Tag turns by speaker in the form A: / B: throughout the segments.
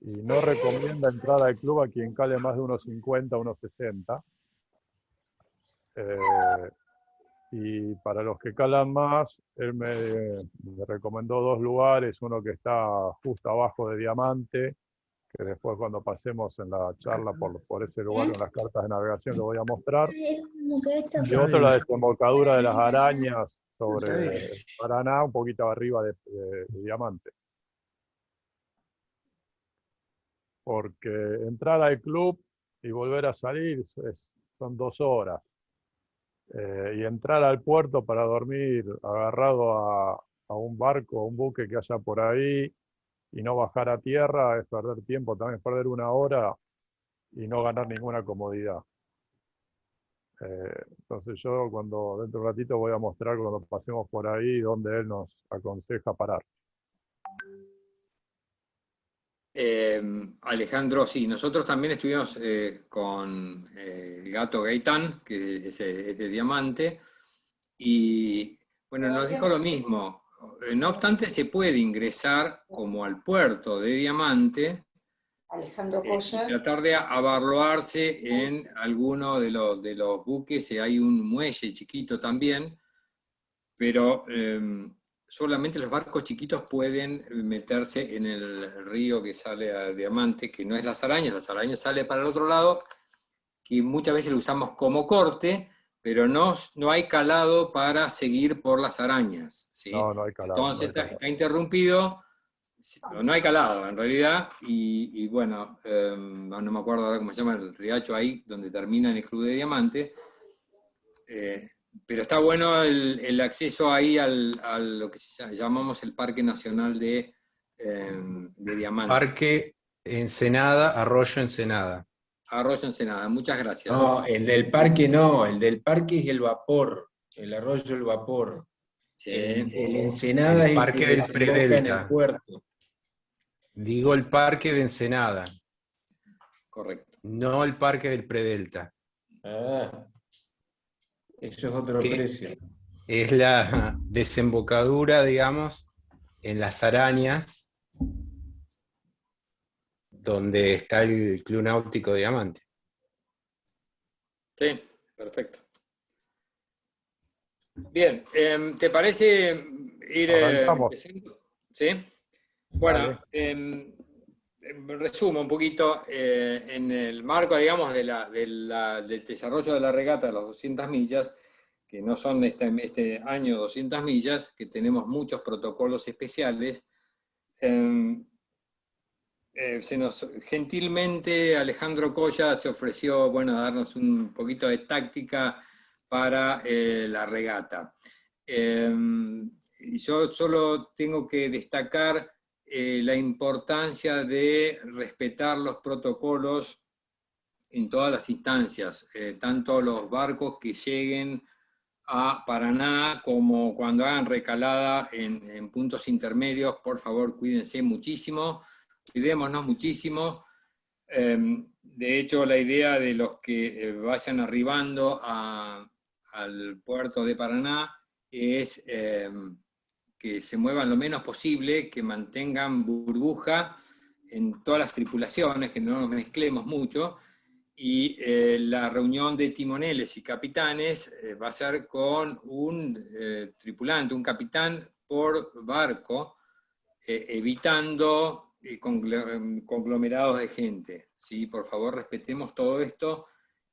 A: y no recomienda entrar al club a quien cale más de 1,50, 1,60. Y para los que calan más, él me recomendó dos lugares, uno que está justo abajo de Diamante, que después cuando pasemos en la charla por ese lugar en las cartas de navegación lo voy a mostrar, y otro la desembocadura de las Arañas sobre Paraná, un poquito arriba de Diamante. Porque entrar al club y volver a salir son 2 horas. Y entrar al puerto para dormir agarrado a un barco, a un buque que haya por ahí, y no bajar a tierra es perder tiempo, también es perder 1 hora y no ganar ninguna comodidad. Entonces yo dentro de un ratito voy a mostrar cuando pasemos por ahí donde él nos aconseja parar.
B: Alejandro, sí, nosotros también estuvimos con el gato Gaitán, que es de Diamante, y bueno, nos dijo lo mismo. No obstante, se puede ingresar como al puerto de Diamante,
C: Alejandro Colla.
B: tratar de abarloarse en alguno de los buques, hay un muelle chiquito también, pero solamente los barcos chiquitos pueden meterse en el río que sale a Diamante, que no es las Arañas sale para el otro lado, que muchas veces lo usamos como corte, pero no hay calado para seguir por las Arañas, ¿sí?
A: No hay calado.
B: Entonces
A: no hay calado.
B: está interrumpido, no hay calado en realidad, y bueno, no me acuerdo ahora cómo se llama el riacho ahí, donde termina en el Club de Diamante, pero está bueno el acceso ahí a lo que llamamos el Parque Nacional de Diamante.
D: Parque Ensenada, Arroyo Ensenada.
B: Arroyo Ensenada, muchas gracias.
E: No, el del parque no, el del parque es el vapor, el arroyo el vapor.
B: Sí.
E: El Ensenada
D: El
E: es
D: parque
E: el que
D: del
E: desemboca en
D: Predelta.
E: el puerto.
D: Digo el parque de Ensenada.
B: Correcto.
D: No el parque del Predelta.
E: Ah, eso es otro
D: Que
E: precio.
D: es la desembocadura, digamos, en las Arañas, donde está el Club Náutico Diamante.
B: Sí, perfecto. Bien, ¿te parece ir empezando? ¿Sí? Bueno, resumo un poquito en el marco, digamos, del desarrollo de la regata de las 200 millas, que no son este año 200 millas, que tenemos muchos protocolos especiales. Gentilmente Alejandro Colla se ofreció, bueno, a darnos un poquito de táctica para la regata. Yo solo tengo que destacar la importancia de respetar los protocolos en todas las instancias, tanto los barcos que lleguen a Paraná como cuando hagan recalada en puntos intermedios. Por favor, cuídense muchísimo, cuidémonos muchísimo. De hecho, la idea de los que vayan arribando al puerto de Paraná es que se muevan lo menos posible, que mantengan burbuja en todas las tripulaciones, que no nos mezclemos mucho, y la reunión de timoneles y capitanes va a ser con un tripulante, un capitán por barco, evitando conglomerados de gente. ¿Sí? Por favor, respetemos todo esto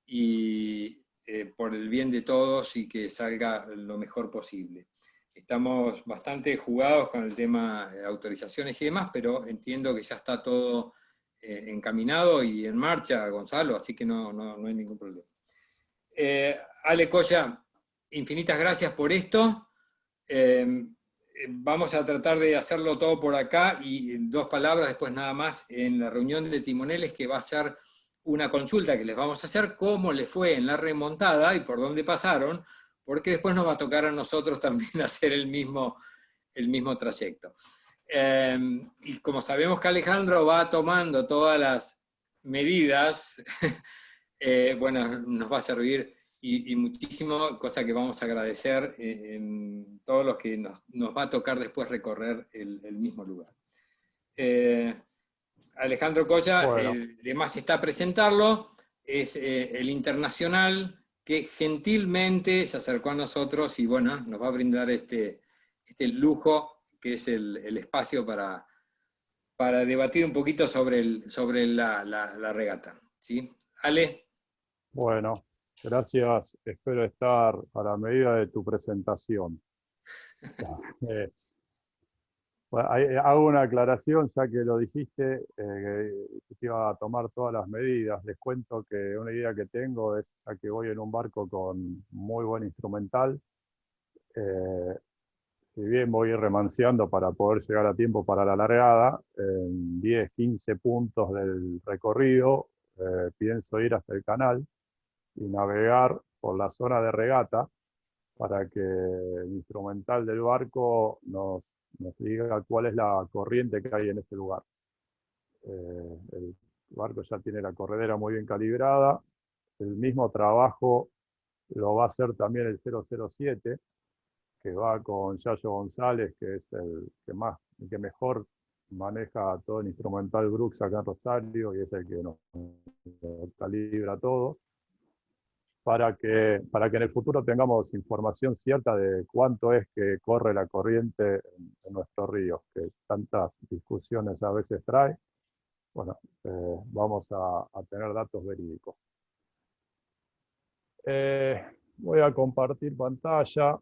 B: y por el bien de todos y que salga lo mejor posible. Estamos bastante jugados con el tema de autorizaciones y demás, pero entiendo que ya está todo encaminado y en marcha, Gonzalo, así que no hay ningún problema. Ale Colla, infinitas gracias por esto. Vamos a tratar de hacerlo todo por acá y en 2 palabras, después nada más, en la reunión de timoneles, que va a ser una consulta que les vamos a hacer, cómo les fue en la remontada y por dónde pasaron, porque después nos va a tocar a nosotros también hacer el mismo trayecto. Y como sabemos que Alejandro va tomando todas las medidas, bueno, nos va a servir y muchísimo, cosa que vamos a agradecer en todos los que nos va a tocar después recorrer el mismo lugar. Alejandro Colla,
A: Bueno.
B: además está a presentarlo, es el internacional que gentilmente se acercó a nosotros y bueno, nos va a brindar este lujo que es el espacio para debatir un poquito sobre la regata. ¿Sí? Ale.
A: Bueno, gracias. Espero estar a la medida de tu presentación. Eh, bueno, hago una aclaración, ya que lo dijiste, que te iba a tomar todas las medidas. Les cuento que una idea que tengo es, ya que voy en un barco con muy buen instrumental, eh, si bien voy a ir remanseando para poder llegar a tiempo para la largada, en 10, 15 puntos del recorrido, pienso ir hasta el canal y navegar por la zona de regata para que el instrumental del barco nos diga cuál es la corriente que hay en ese lugar. El barco ya tiene la corredera muy bien calibrada. El mismo trabajo lo va a hacer también el 007, que va con Yayo González, que es el que mejor maneja todo el instrumental Brooks acá en Rosario y es el que nos calibra todo, para que en el futuro tengamos información cierta de cuánto es que corre la corriente en nuestros ríos, que tantas discusiones a veces trae. Bueno, vamos a tener datos verídicos. Voy a compartir pantalla.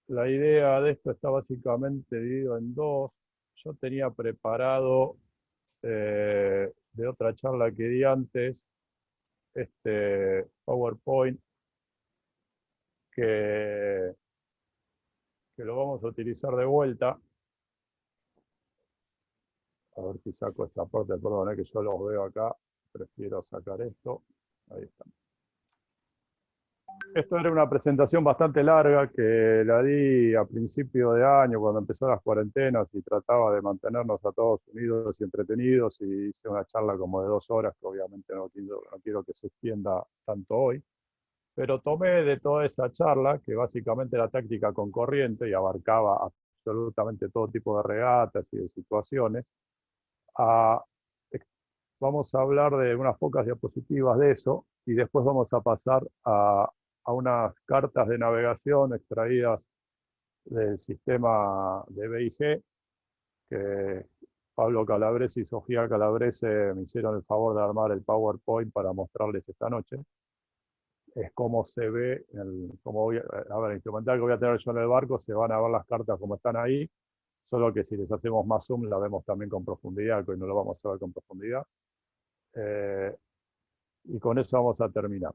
A: La idea de esto está básicamente dividido en dos. Yo tenía preparado de otra charla que di antes, este PowerPoint, que lo vamos a utilizar de vuelta. A ver si saco esta parte, perdón, que yo los veo acá. Prefiero sacar esto. Ahí está. Esto era una presentación bastante larga que la di a principio de año, cuando empezó las cuarentenas y trataba de mantenernos a todos unidos y entretenidos, y hice una charla como de 2 horas, que obviamente no quiero que se extienda tanto hoy, pero tomé de toda esa charla, que básicamente era táctica con corriente y abarcaba absolutamente todo tipo de regatas y de situaciones, vamos a hablar de unas pocas diapositivas de eso y después vamos a pasar a unas cartas de navegación extraídas del sistema de BIG, que Pablo Calabrese y Sofía Calabrese me hicieron el favor de armar el PowerPoint para mostrarles esta noche. Es como se ve, el instrumental que voy a tener yo en el barco, se van a ver las cartas como están ahí, solo que si les hacemos más zoom la vemos también con profundidad, que hoy no lo vamos a ver con profundidad. Y con eso vamos a terminar.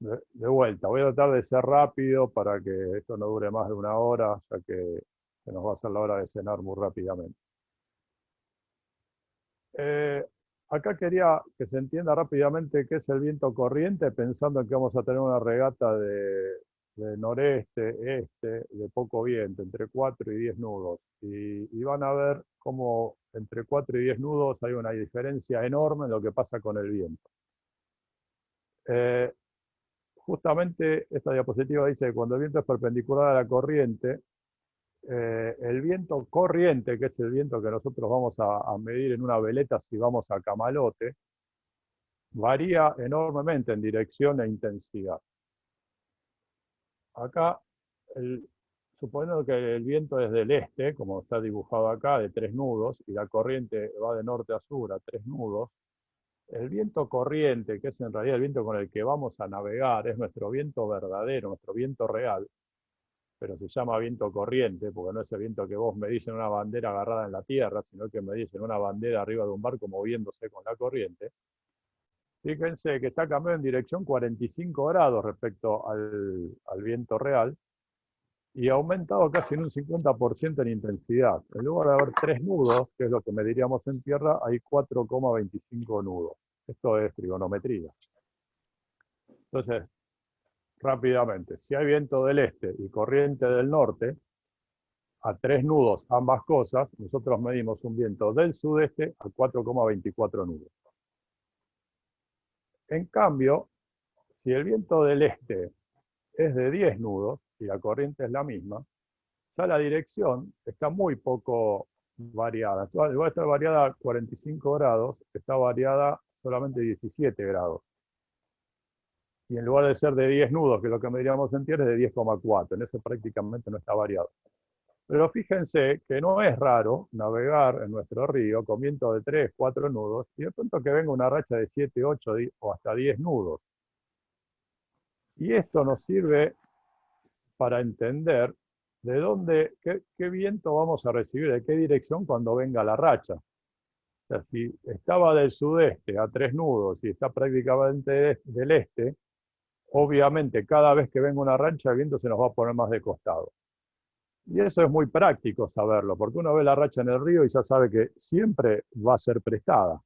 A: De vuelta, voy a tratar de ser rápido para que esto no dure más de 1 hora, ya que se nos va a hacer la hora de cenar muy rápidamente. Acá quería que se entienda rápidamente qué es el viento corriente, pensando en que vamos a tener una regata de noreste, este, de poco viento, entre 4 y 10 nudos. Y van a ver cómo entre 4 y 10 nudos hay una diferencia enorme en lo que pasa con el viento. Justamente esta diapositiva dice que cuando el viento es perpendicular a la corriente, el viento corriente, que es el viento que nosotros vamos a medir en una veleta si vamos a Camalote, varía enormemente en dirección e intensidad. Acá, suponiendo que el viento es del este, como está dibujado acá, de 3 nudos, y la corriente va de norte a sur a 3 nudos, el viento corriente, que es en realidad el viento con el que vamos a navegar, es nuestro viento verdadero, nuestro viento real, pero se llama viento corriente, porque no es el viento que vos medís en una bandera agarrada en la tierra, sino que medís en una bandera arriba de un barco moviéndose con la corriente. Fíjense que está cambiando en dirección 45 grados respecto al viento real, y ha aumentado casi en un 50% en intensidad. En lugar de haber 3 nudos, que es lo que mediríamos en tierra, hay 4,25 nudos. Esto es trigonometría. Entonces, rápidamente, si hay viento del este y corriente del norte, a 3 nudos ambas cosas, nosotros medimos un viento del sudeste a 4,24 nudos. En cambio, si el viento del este es de 10 nudos y la corriente es la misma, ya la dirección está muy poco variada. Igual está variada a 45 grados, está variada solamente 17 grados. Y en lugar de ser de 10 nudos, que es lo que mediríamos en tierra, es de 10,4. En eso prácticamente no está variado. Pero fíjense que no es raro navegar en nuestro río con viento de 3, 4 nudos y de pronto que venga una racha de 7, 8 o hasta 10 nudos. Y esto nos sirve para entender de dónde, qué viento vamos a recibir, de qué dirección cuando venga la racha. O sea, si estaba del sudeste a 3 nudos y está prácticamente del este, obviamente cada vez que venga una racha el viento se nos va a poner más de costado. Y eso es muy práctico saberlo, porque uno ve la racha en el río y ya sabe que siempre va a ser prestada.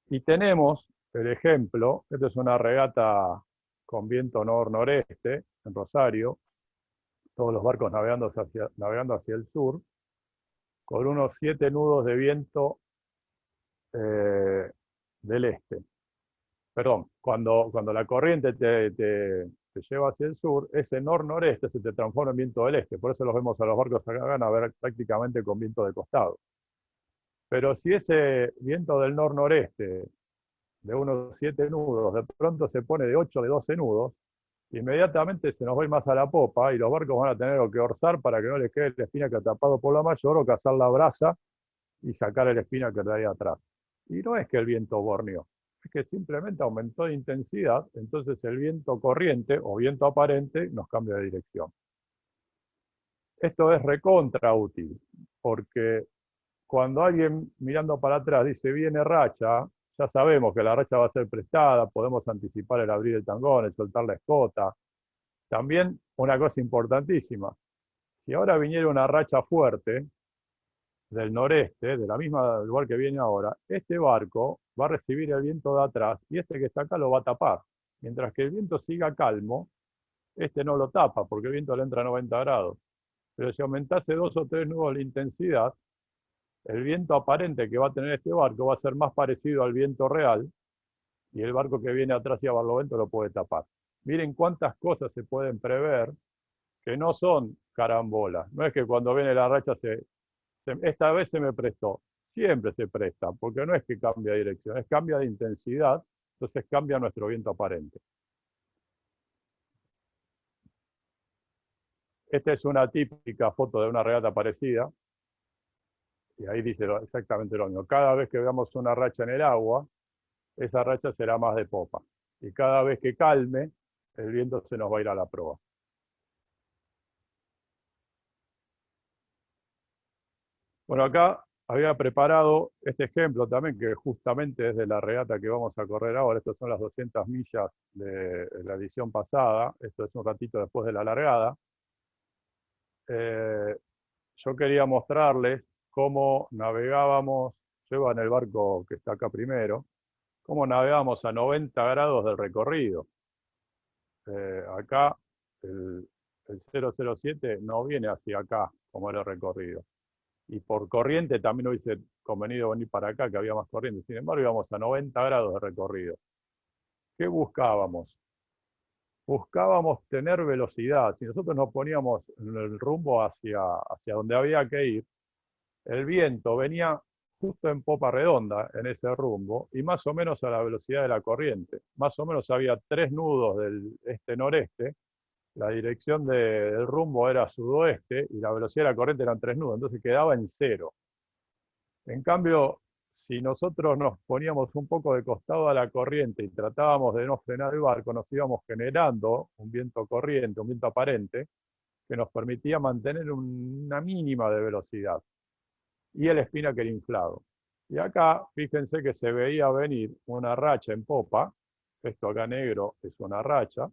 A: Y tenemos el ejemplo, esta es una regata con viento nor-noreste en Rosario, todos los barcos navegando hacia el sur, con unos 7 nudos de viento del este. Perdón, cuando la corriente te lleva hacia el sur, ese nor-noreste se te transforma en viento del este. Por eso los vemos a los barcos acá navegar prácticamente con viento de costado. Pero si ese viento del nor-noreste, de unos 7 nudos, de pronto se pone de 8, de 12 nudos, inmediatamente se nos va a ir más a la popa y los barcos van a tener que orzar para que no les quede el espinaker tapado por la mayor o cazar la brasa y sacar el espinaker de ahí atrás. Y no es que el viento borneó, es que simplemente aumentó de intensidad, entonces el viento corriente o viento aparente nos cambia de dirección. Esto es recontra útil, porque cuando alguien mirando para atrás dice viene racha, ya sabemos que la racha va a ser prestada, podemos anticipar el abrir el tangón, el soltar la escota. También una cosa importantísima, si ahora viniera una racha fuerte del noreste, de la misma lugar que viene ahora, este barco va a recibir el viento de atrás y este que está acá lo va a tapar. Mientras que el viento siga calmo, este no lo tapa porque el viento le entra a 90 grados. Pero si aumentase 2 o 3 nudos la intensidad, el viento aparente que va a tener este barco va a ser más parecido al viento real y el barco que viene atrás y a barlovento lo puede tapar. Miren cuántas cosas se pueden prever que no son carambolas. No es que cuando viene la racha esta vez se me prestó. Siempre se presta, porque no es que cambia de dirección, es cambia de intensidad, entonces cambia nuestro viento aparente. Esta es una típica foto de una regata parecida, y ahí dice exactamente lo mismo. Cada vez que veamos una racha en el agua, esa racha será más de popa. Y cada vez que calme, el viento se nos va a ir a la proa. Bueno, acá había preparado este ejemplo también, que justamente es de la regata que vamos a correr ahora. Estas son las 200 millas de la edición pasada. Esto es un ratito después de la largada. Yo quería mostrarles cómo navegábamos, yo iba en el barco que está acá primero, cómo navegábamos a 90 grados del recorrido. Acá el 007 no viene hacia acá como era el recorrido. Y por corriente también hubiese convenido venir para acá, que había más corriente. Sin embargo, íbamos a 90 grados de recorrido. ¿Qué buscábamos? Buscábamos tener velocidad. Si nosotros nos poníamos en el rumbo hacia donde había que ir, el viento venía justo en popa redonda en ese rumbo y más o menos a la velocidad de la corriente. Más o menos había 3 nudos del este-noreste, la dirección del rumbo era sudoeste y la velocidad de la corriente eran 3 nudos, entonces quedaba en 0. En cambio, si nosotros nos poníamos un poco de costado a la corriente y tratábamos de no frenar el barco, nos íbamos generando un viento corriente, un viento aparente, que nos permitía mantener una mínima de velocidad. Y el spinnaker inflado. Y acá, fíjense que se veía venir una racha en popa, esto acá negro es una racha,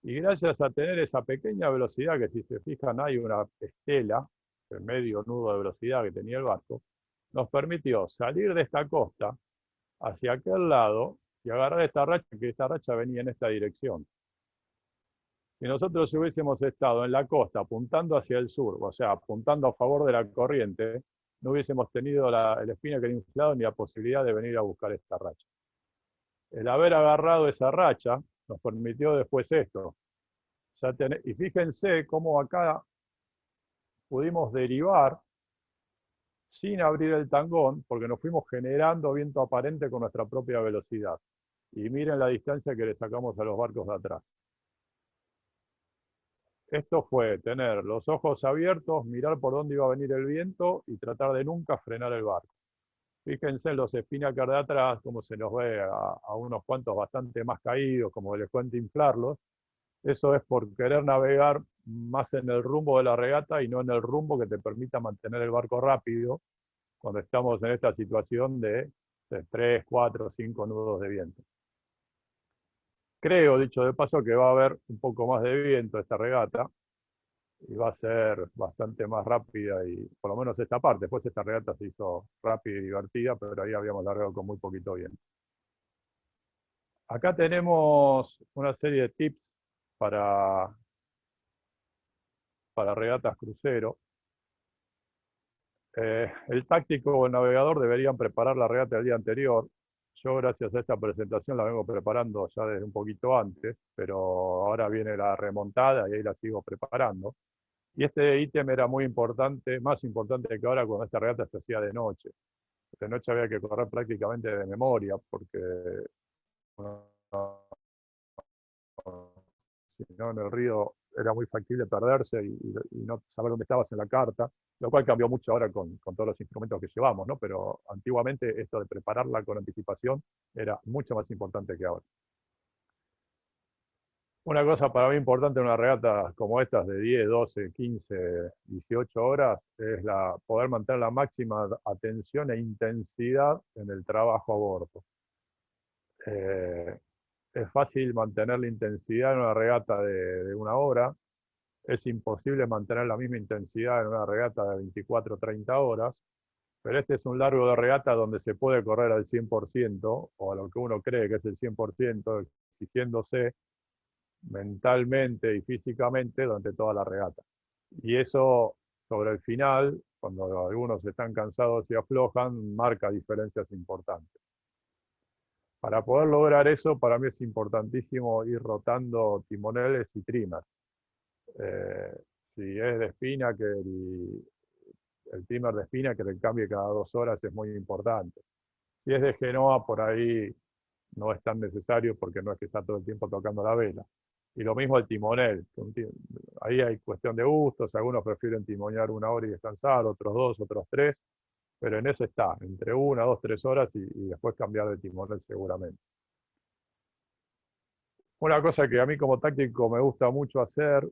A: y gracias a tener esa pequeña velocidad, que si se fijan hay una estela, el medio nudo de velocidad que tenía el barco, nos permitió salir de esta costa hacia aquel lado y agarrar esta racha, que esta racha venía en esta dirección. Si nosotros hubiésemos estado en la costa apuntando hacia el sur, o sea, apuntando a favor de la corriente, no hubiésemos tenido el spinnaker inflado ni la posibilidad de venir a buscar esta racha. El haber agarrado esa racha nos permitió después esto. Y fíjense cómo acá pudimos derivar sin abrir el tangón, porque nos fuimos generando viento aparente con nuestra propia velocidad. Y miren la distancia que le sacamos a los barcos de atrás. Esto fue tener los ojos abiertos, mirar por dónde iba a venir el viento y tratar de nunca frenar el barco. Fíjense en los Spinnaker de atrás, como se los ve a unos cuantos bastante más caídos, como les cuento inflarlos. Eso es por querer navegar más en el rumbo de la regata y no en el rumbo que te permita mantener el barco rápido cuando estamos en esta situación de 3, 4, 5 nudos de viento. Creo, dicho de paso, que va a haber un poco más de viento esta regata y va a ser bastante más rápida, y por lo menos esta parte. Después esta regata se hizo rápida y divertida, pero ahí habíamos largado con muy poquito viento. Acá tenemos una serie de tips para regatas crucero. El táctico o el navegador deberían preparar la regata el día anterior. Yo, gracias a esta presentación, la vengo preparando ya desde un poquito antes, pero ahora viene la remontada y ahí la sigo preparando. Y este ítem era muy importante, más importante que ahora cuando esta regata se hacía de noche. De noche había que correr prácticamente de memoria, porque si no en el río era muy factible perderse y no saber dónde estabas en la carta, lo cual cambió mucho ahora con todos los instrumentos que llevamos, ¿no? Pero antiguamente esto de prepararla con anticipación era mucho más importante que ahora. Una cosa para mí importante en una regata como estas de 10, 12, 15, 18 horas es poder mantener la máxima atención e intensidad en el trabajo a bordo. Es fácil mantener la intensidad en una regata de 1 hora, es imposible mantener la misma intensidad en una regata de 24 o 30 horas, pero este es un largo de regata donde se puede correr al 100%, o a lo que uno cree que es el 100%, exigiéndose mentalmente y físicamente durante toda la regata. Y eso, sobre el final, cuando algunos están cansados y aflojan, marca diferencias importantes. Para poder lograr eso, para mí es importantísimo ir rotando timoneles y trimmers. Si es de Spinnaker, el trimmer de Spinnaker, el cambio cada 2 horas es muy importante. Si es de Genoa, por ahí no es tan necesario porque no es que está todo el tiempo tocando la vela. Y lo mismo el timonel. Ahí hay cuestión de gustos, algunos prefieren timonear 1 hora y descansar, otros 2, otros 3, pero en eso está, entre 1, 2, 3 horas y después cambiar de timonel seguramente. Una cosa que a mí como táctico me gusta mucho hacer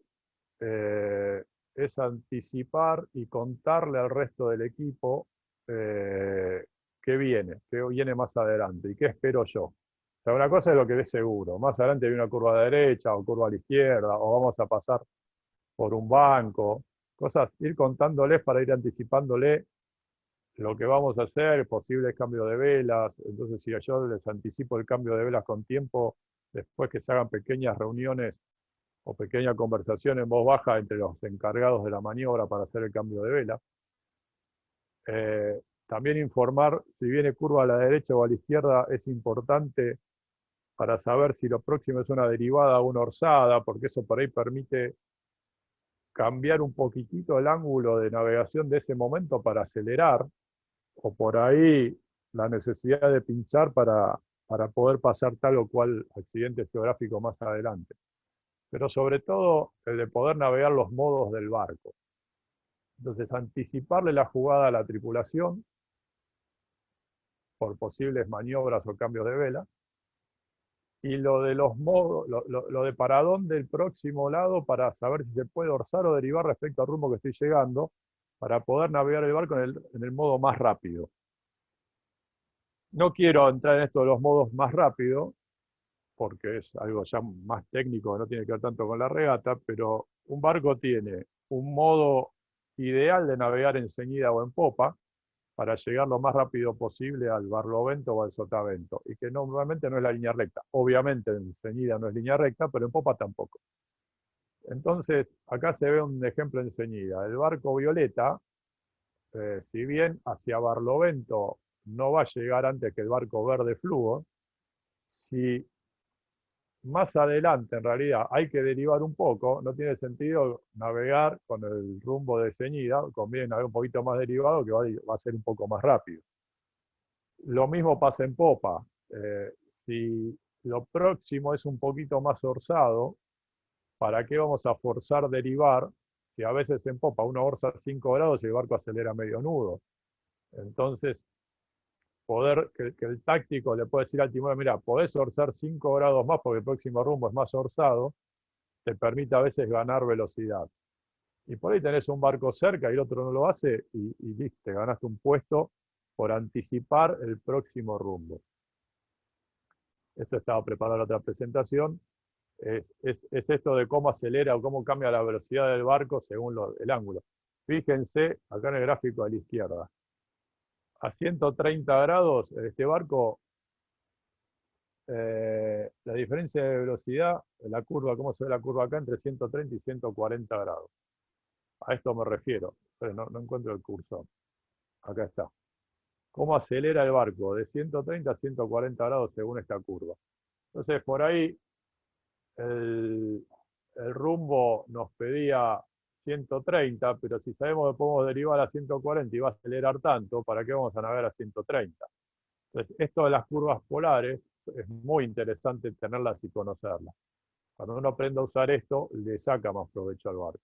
A: es anticipar y contarle al resto del equipo qué viene más adelante y qué espero yo. O sea, una cosa es lo que ves seguro. Más adelante hay una curva a la derecha o curva a la izquierda, o vamos a pasar por un banco. Cosas, ir contándoles para ir anticipándole lo que vamos a hacer, posibles cambios de velas. Entonces, si yo les anticipo el cambio de velas con tiempo, después que se hagan pequeñas reuniones o pequeña conversación en voz baja entre los encargados de la maniobra para hacer el cambio de vela. También informar si viene curva a la derecha o a la izquierda es importante para saber si lo próximo es una derivada o una orzada, porque eso por ahí permite cambiar un poquitito el ángulo de navegación de ese momento para acelerar, o por ahí la necesidad de pinchar para poder pasar tal o cual accidente geográfico más adelante. Pero sobre todo el de poder navegar los modos del barco. Entonces, anticiparle la jugada a la tripulación por posibles maniobras o cambios de vela, y lo de los modos, lo de para dónde el próximo lado para saber si se puede orzar o derivar respecto al rumbo que estoy llegando, para poder navegar el barco en el modo más rápido. No quiero entrar en esto de los modos más rápido, porque es algo ya más técnico, no tiene que ver tanto con la regata, pero un barco tiene un modo ideal de navegar en ceñida o en popa para llegar lo más rápido posible al barlovento o al sotavento, y que normalmente no es la línea recta. Obviamente en ceñida no es línea recta, pero en popa tampoco. Entonces, acá se ve un ejemplo en ceñida. El barco violeta, si bien hacia barlovento no va a llegar antes que el barco verde flujo, si más adelante, en realidad, hay que derivar un poco, no tiene sentido navegar con el rumbo de ceñida, conviene navegar un poquito más derivado que va a ser un poco más rápido. Lo mismo pasa en popa. Si lo próximo es un poquito más orzado, ¿para qué vamos a forzar derivar? Si a veces en popa uno orza 5 grados y el barco acelera medio nudo. Entonces, que el táctico le puede decir al timón, mira, podés orzar 5 grados más porque el próximo rumbo es más orzado, te permite a veces ganar velocidad. Y por ahí tenés un barco cerca y el otro no lo hace y listo, te ganaste un puesto por anticipar el próximo rumbo. Esto estaba preparado en otra presentación. Es esto de cómo acelera o cómo cambia la velocidad del barco según el ángulo. Fíjense acá en el gráfico a la izquierda. A 130 grados, este barco, la diferencia de velocidad, la curva, cómo se ve la curva acá, entre 130 y 140 grados. A esto me refiero, pero no encuentro el cursor. Acá está. Cómo acelera el barco de 130 a 140 grados según esta curva. Entonces, por ahí el rumbo nos pedía 130, pero si sabemos que podemos derivar a 140 y va a acelerar tanto, ¿para qué vamos a navegar a 130? Entonces, esto de las curvas polares es muy interesante tenerlas y conocerlas. Cuando uno aprende a usar esto, le saca más provecho al barco.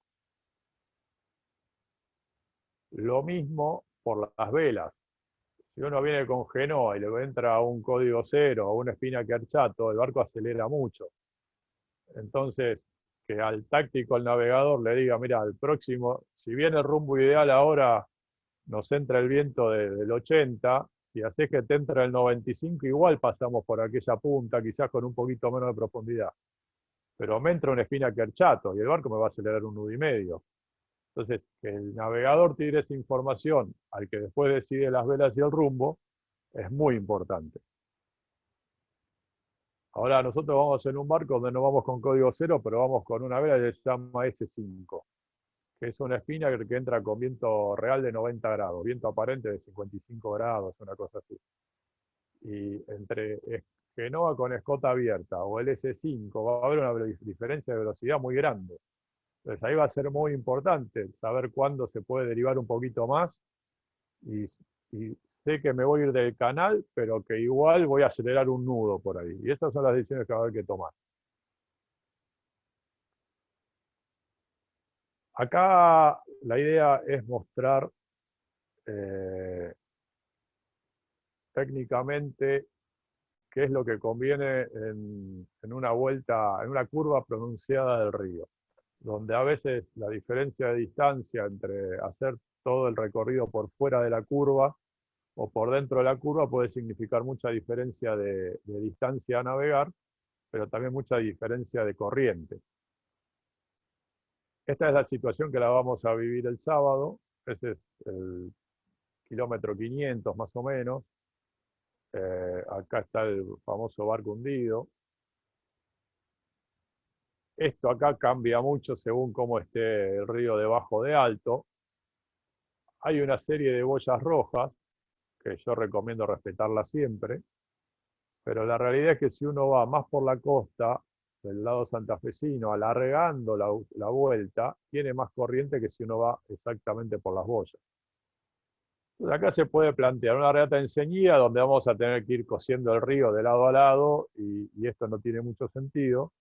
A: Lo mismo por las velas. Si uno viene con Genoa y le entra un código 0 o una Spinnaker chato, el barco acelera mucho. Entonces, que al táctico, al navegador, le diga, mira, al próximo, si bien el rumbo ideal ahora nos entra el viento del 80, si haces que te entra el 95, igual pasamos por aquella punta, quizás con un poquito menos de profundidad. Pero me entra una Spinnaker chato y el barco me va a acelerar un nudo y medio. Entonces, que el navegador tire esa información al que después decide las velas y el rumbo, es muy importante. Ahora nosotros vamos en un barco donde no vamos con código 0, pero vamos con una vela que se llama S5, que es una Spinnaker que entra con viento real de 90 grados, viento aparente de 55 grados, una cosa así. Y entre Genoa con escota abierta o el S5 va a haber una diferencia de velocidad muy grande. Entonces ahí va a ser muy importante saber cuándo se puede derivar un poquito más y sé que me voy a ir del canal, pero que igual voy a acelerar un nudo por ahí. Y estas son las decisiones que va a haber que tomar. Acá la idea es mostrar técnicamente qué es lo que conviene en una vuelta, en una curva pronunciada del río, donde a veces la diferencia de distancia entre hacer todo el recorrido por fuera de la curva o por dentro de la curva puede significar mucha diferencia de distancia a navegar, pero también mucha diferencia de corriente. Esta es la situación que la vamos a vivir el sábado. Ese es el kilómetro 500 más o menos. Acá está el famoso barco hundido. Esto acá cambia mucho según cómo esté el río de bajo de alto. Hay una serie de boyas rojas que yo recomiendo respetarlas siempre, pero la realidad es que si uno va más por la costa, del lado santafesino, alargando la vuelta, tiene más corriente que si uno va exactamente por las boyas. Entonces acá se puede plantear una regata en ceñida donde vamos a tener que ir cosiendo el río de lado a lado y esto no tiene mucho sentido,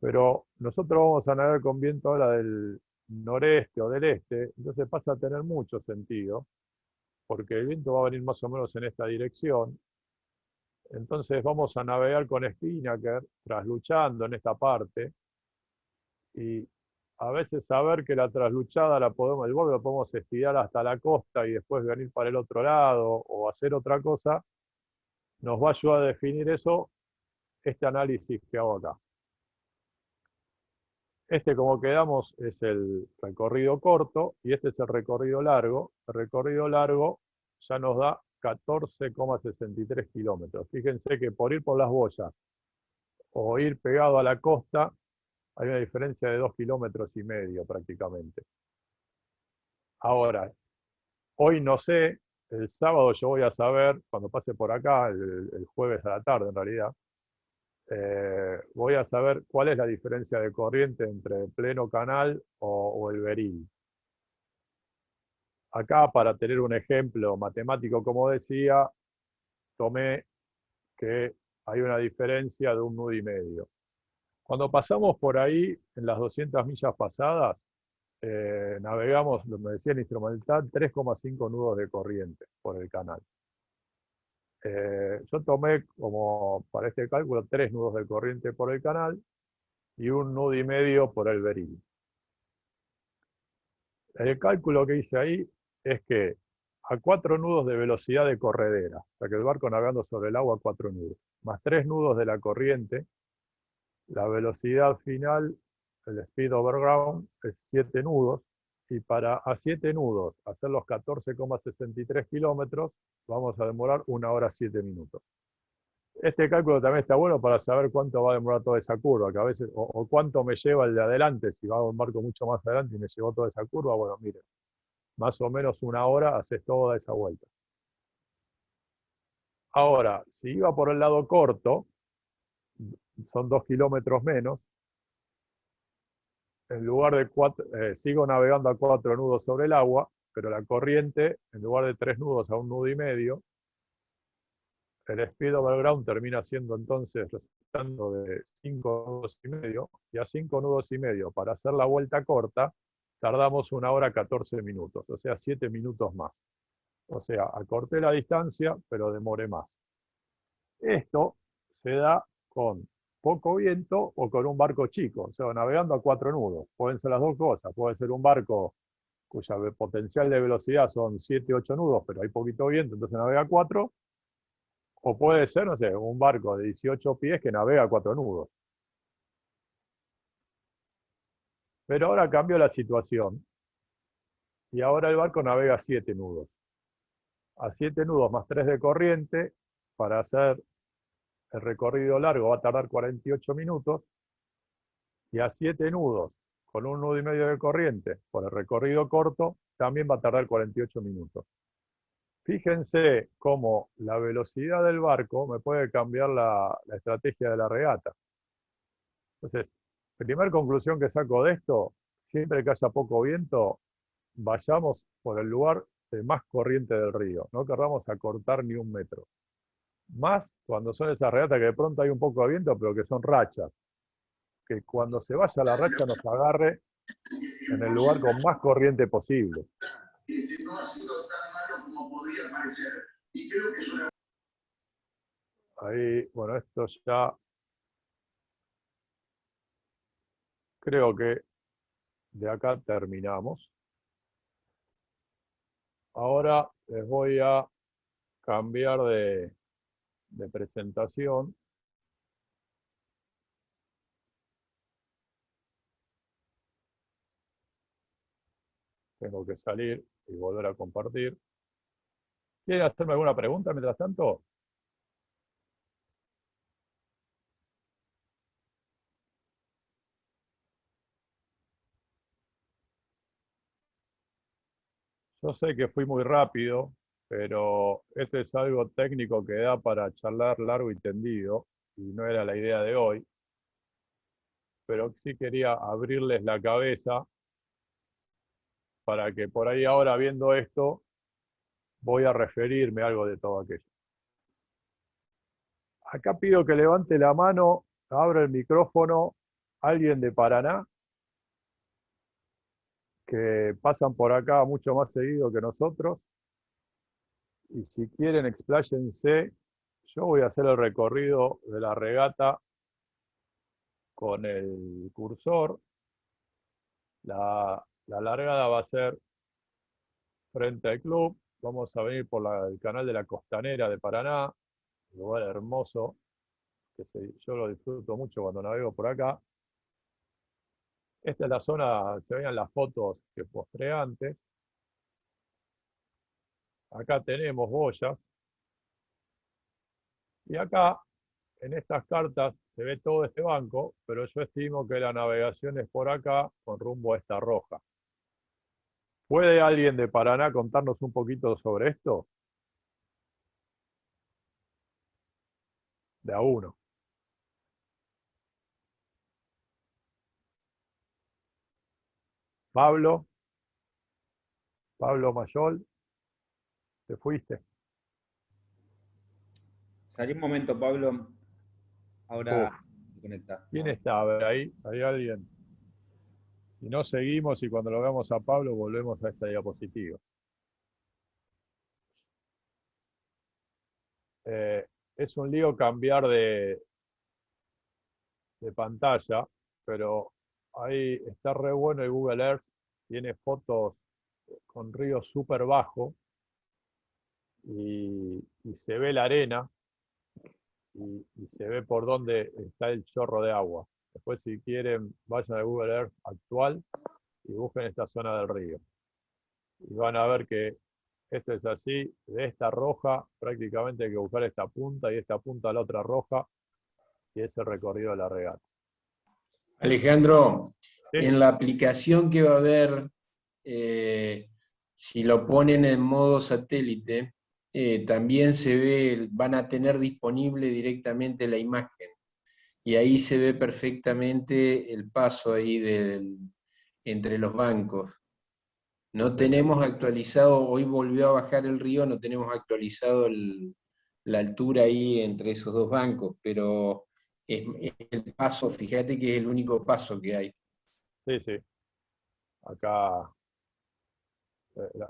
A: pero nosotros vamos a navegar con viento ahora del noreste o del este, entonces pasa a tener mucho sentido, porque el viento va a venir más o menos en esta dirección. Entonces vamos a navegar con Spinnaker, trasluchando en esta parte, y a veces saber que la trasluchada el borde lo podemos estirar hasta la costa y después venir para el otro lado o hacer otra cosa, nos va a ayudar a definir eso, este análisis que hago acá. Este, como quedamos, es el recorrido corto y este es el recorrido largo. El recorrido largo ya nos da 14,63 kilómetros. Fíjense que por ir por las boyas o ir pegado a la costa hay una diferencia de 2,5 kilómetros prácticamente. Ahora, hoy no sé, el sábado yo voy a saber, cuando pase por acá, el jueves a la tarde en realidad, voy a saber cuál es la diferencia de corriente entre pleno canal o el beril. Acá, para tener un ejemplo matemático, como decía, tomé que hay una diferencia de 1 nudo y medio. Cuando pasamos por ahí, en las 200 millas pasadas, navegamos, lo que me decía el instrumental, 3,5 nudos de corriente por el canal. Yo tomé como para este cálculo 3 nudos de corriente por el canal y 1 nudo y medio por el beril. El cálculo que hice ahí es que a 4 nudos de velocidad de corredera, o sea que el barco navegando sobre el agua a 4 nudos, más 3 nudos de la corriente, la velocidad final, el speed over ground, es 7 nudos, y para a 7 nudos hacer los 14,63 kilómetros, vamos a demorar 1 hora 7 minutos. Este cálculo también está bueno para saber cuánto va a demorar toda esa curva, que a veces, o cuánto me lleva el de adelante, si va un barco mucho más adelante y me llevó toda esa curva, bueno, miren, más o menos 1 hora haces toda esa vuelta. Ahora, si iba por el lado corto, son 2 kilómetros menos, en lugar de 4, sigo navegando a 4 nudos sobre el agua, pero la corriente, en lugar de 3 nudos a 1 nudo y medio, el speed over ground termina siendo entonces resultando de 5 nudos y medio, y a 5 nudos y medio para hacer la vuelta corta, tardamos 1 hora 14 minutos, o sea, 7 minutos más. O sea, acorté la distancia, pero demoré más. Esto se da con poco viento o con un barco chico, o sea, navegando a 4 nudos. Pueden ser las dos cosas. Puede ser un barco cuya potencial de velocidad son 7, 8 nudos, pero hay poquito viento, entonces navega a 4. O puede ser, no sé, un barco de 18 pies que navega a 4 nudos. Pero ahora cambió la situación y ahora el barco navega a 7 nudos. A 7 nudos más 3 de corriente, para hacer el recorrido largo va a tardar 48 minutos, y a 7 nudos con 1 nudo y medio de corriente por el recorrido corto también va a tardar 48 minutos. Fíjense cómo la velocidad del barco me puede cambiar la estrategia de la regata. Entonces, primera conclusión que saco de esto, siempre que haya poco viento, vayamos por el lugar de más corriente del río, no queramos acortar ni 1 metro. Más cuando son esas regatas que de pronto hay un poco de viento, pero que son rachas. Que cuando se vaya la racha nos agarre en el lugar con más corriente posible.
F: No ha sido tan malo como podría parecer. Y creo que es una...
A: Ahí, bueno, esto ya creo que de acá terminamos. Ahora les voy a cambiar de presentación. Tengo que salir y volver a compartir. ¿Quieren hacerme alguna pregunta mientras tanto? Yo sé que fui muy rápido, pero este es algo técnico que da para charlar largo y tendido, y no era la idea de hoy. Pero sí quería abrirles la cabeza para que por ahí ahora viendo esto voy a referirme a algo de todo aquello. Acá pido que levante la mano, abra el micrófono, alguien de Paraná, que pasan por acá mucho más seguido que nosotros, y si quieren expláyense. Yo voy a hacer el recorrido de la regata con el cursor. La largada va a ser frente al club. Vamos a venir por el canal de la Costanera de Paraná, un lugar hermoso, que yo lo disfruto mucho cuando navego por acá. Esta es la zona, se veían las fotos que postré antes. Acá tenemos boyas. Y acá, en estas cartas, se ve todo este banco, pero yo estimo que la navegación es por acá, con rumbo a esta roja. ¿Puede alguien de Paraná contarnos un poquito sobre esto? De a uno. Pablo Mayol, ¿te fuiste?
G: Salí un momento, Pablo. Ahora se conecta.
A: ¿Quién está? A ver, ahí, ¿hay alguien? Si no, seguimos y cuando lo veamos a Pablo volvemos a esta diapositiva. Es un lío cambiar de pantalla, pero ahí está re bueno el Google Earth, tiene fotos con río súper bajo y se ve la arena y se ve por dónde está el chorro de agua. Después si quieren vayan al Google Earth actual y busquen esta zona del río. Y van a ver que esto es así, de esta roja prácticamente hay que buscar esta punta y esta punta a la otra roja y ese recorrido de la regata.
E: Alejandro,
A: ¿Sí?
E: en la aplicación que va a haber, si lo ponen en modo satélite, también se ve, van a tener disponible directamente la imagen. Y ahí se ve perfectamente el paso ahí entre los bancos. No tenemos actualizado, hoy volvió a bajar el río, no tenemos actualizado la altura ahí entre esos dos bancos, pero es el paso, fíjate que es el único paso que hay.
A: Sí, sí. Acá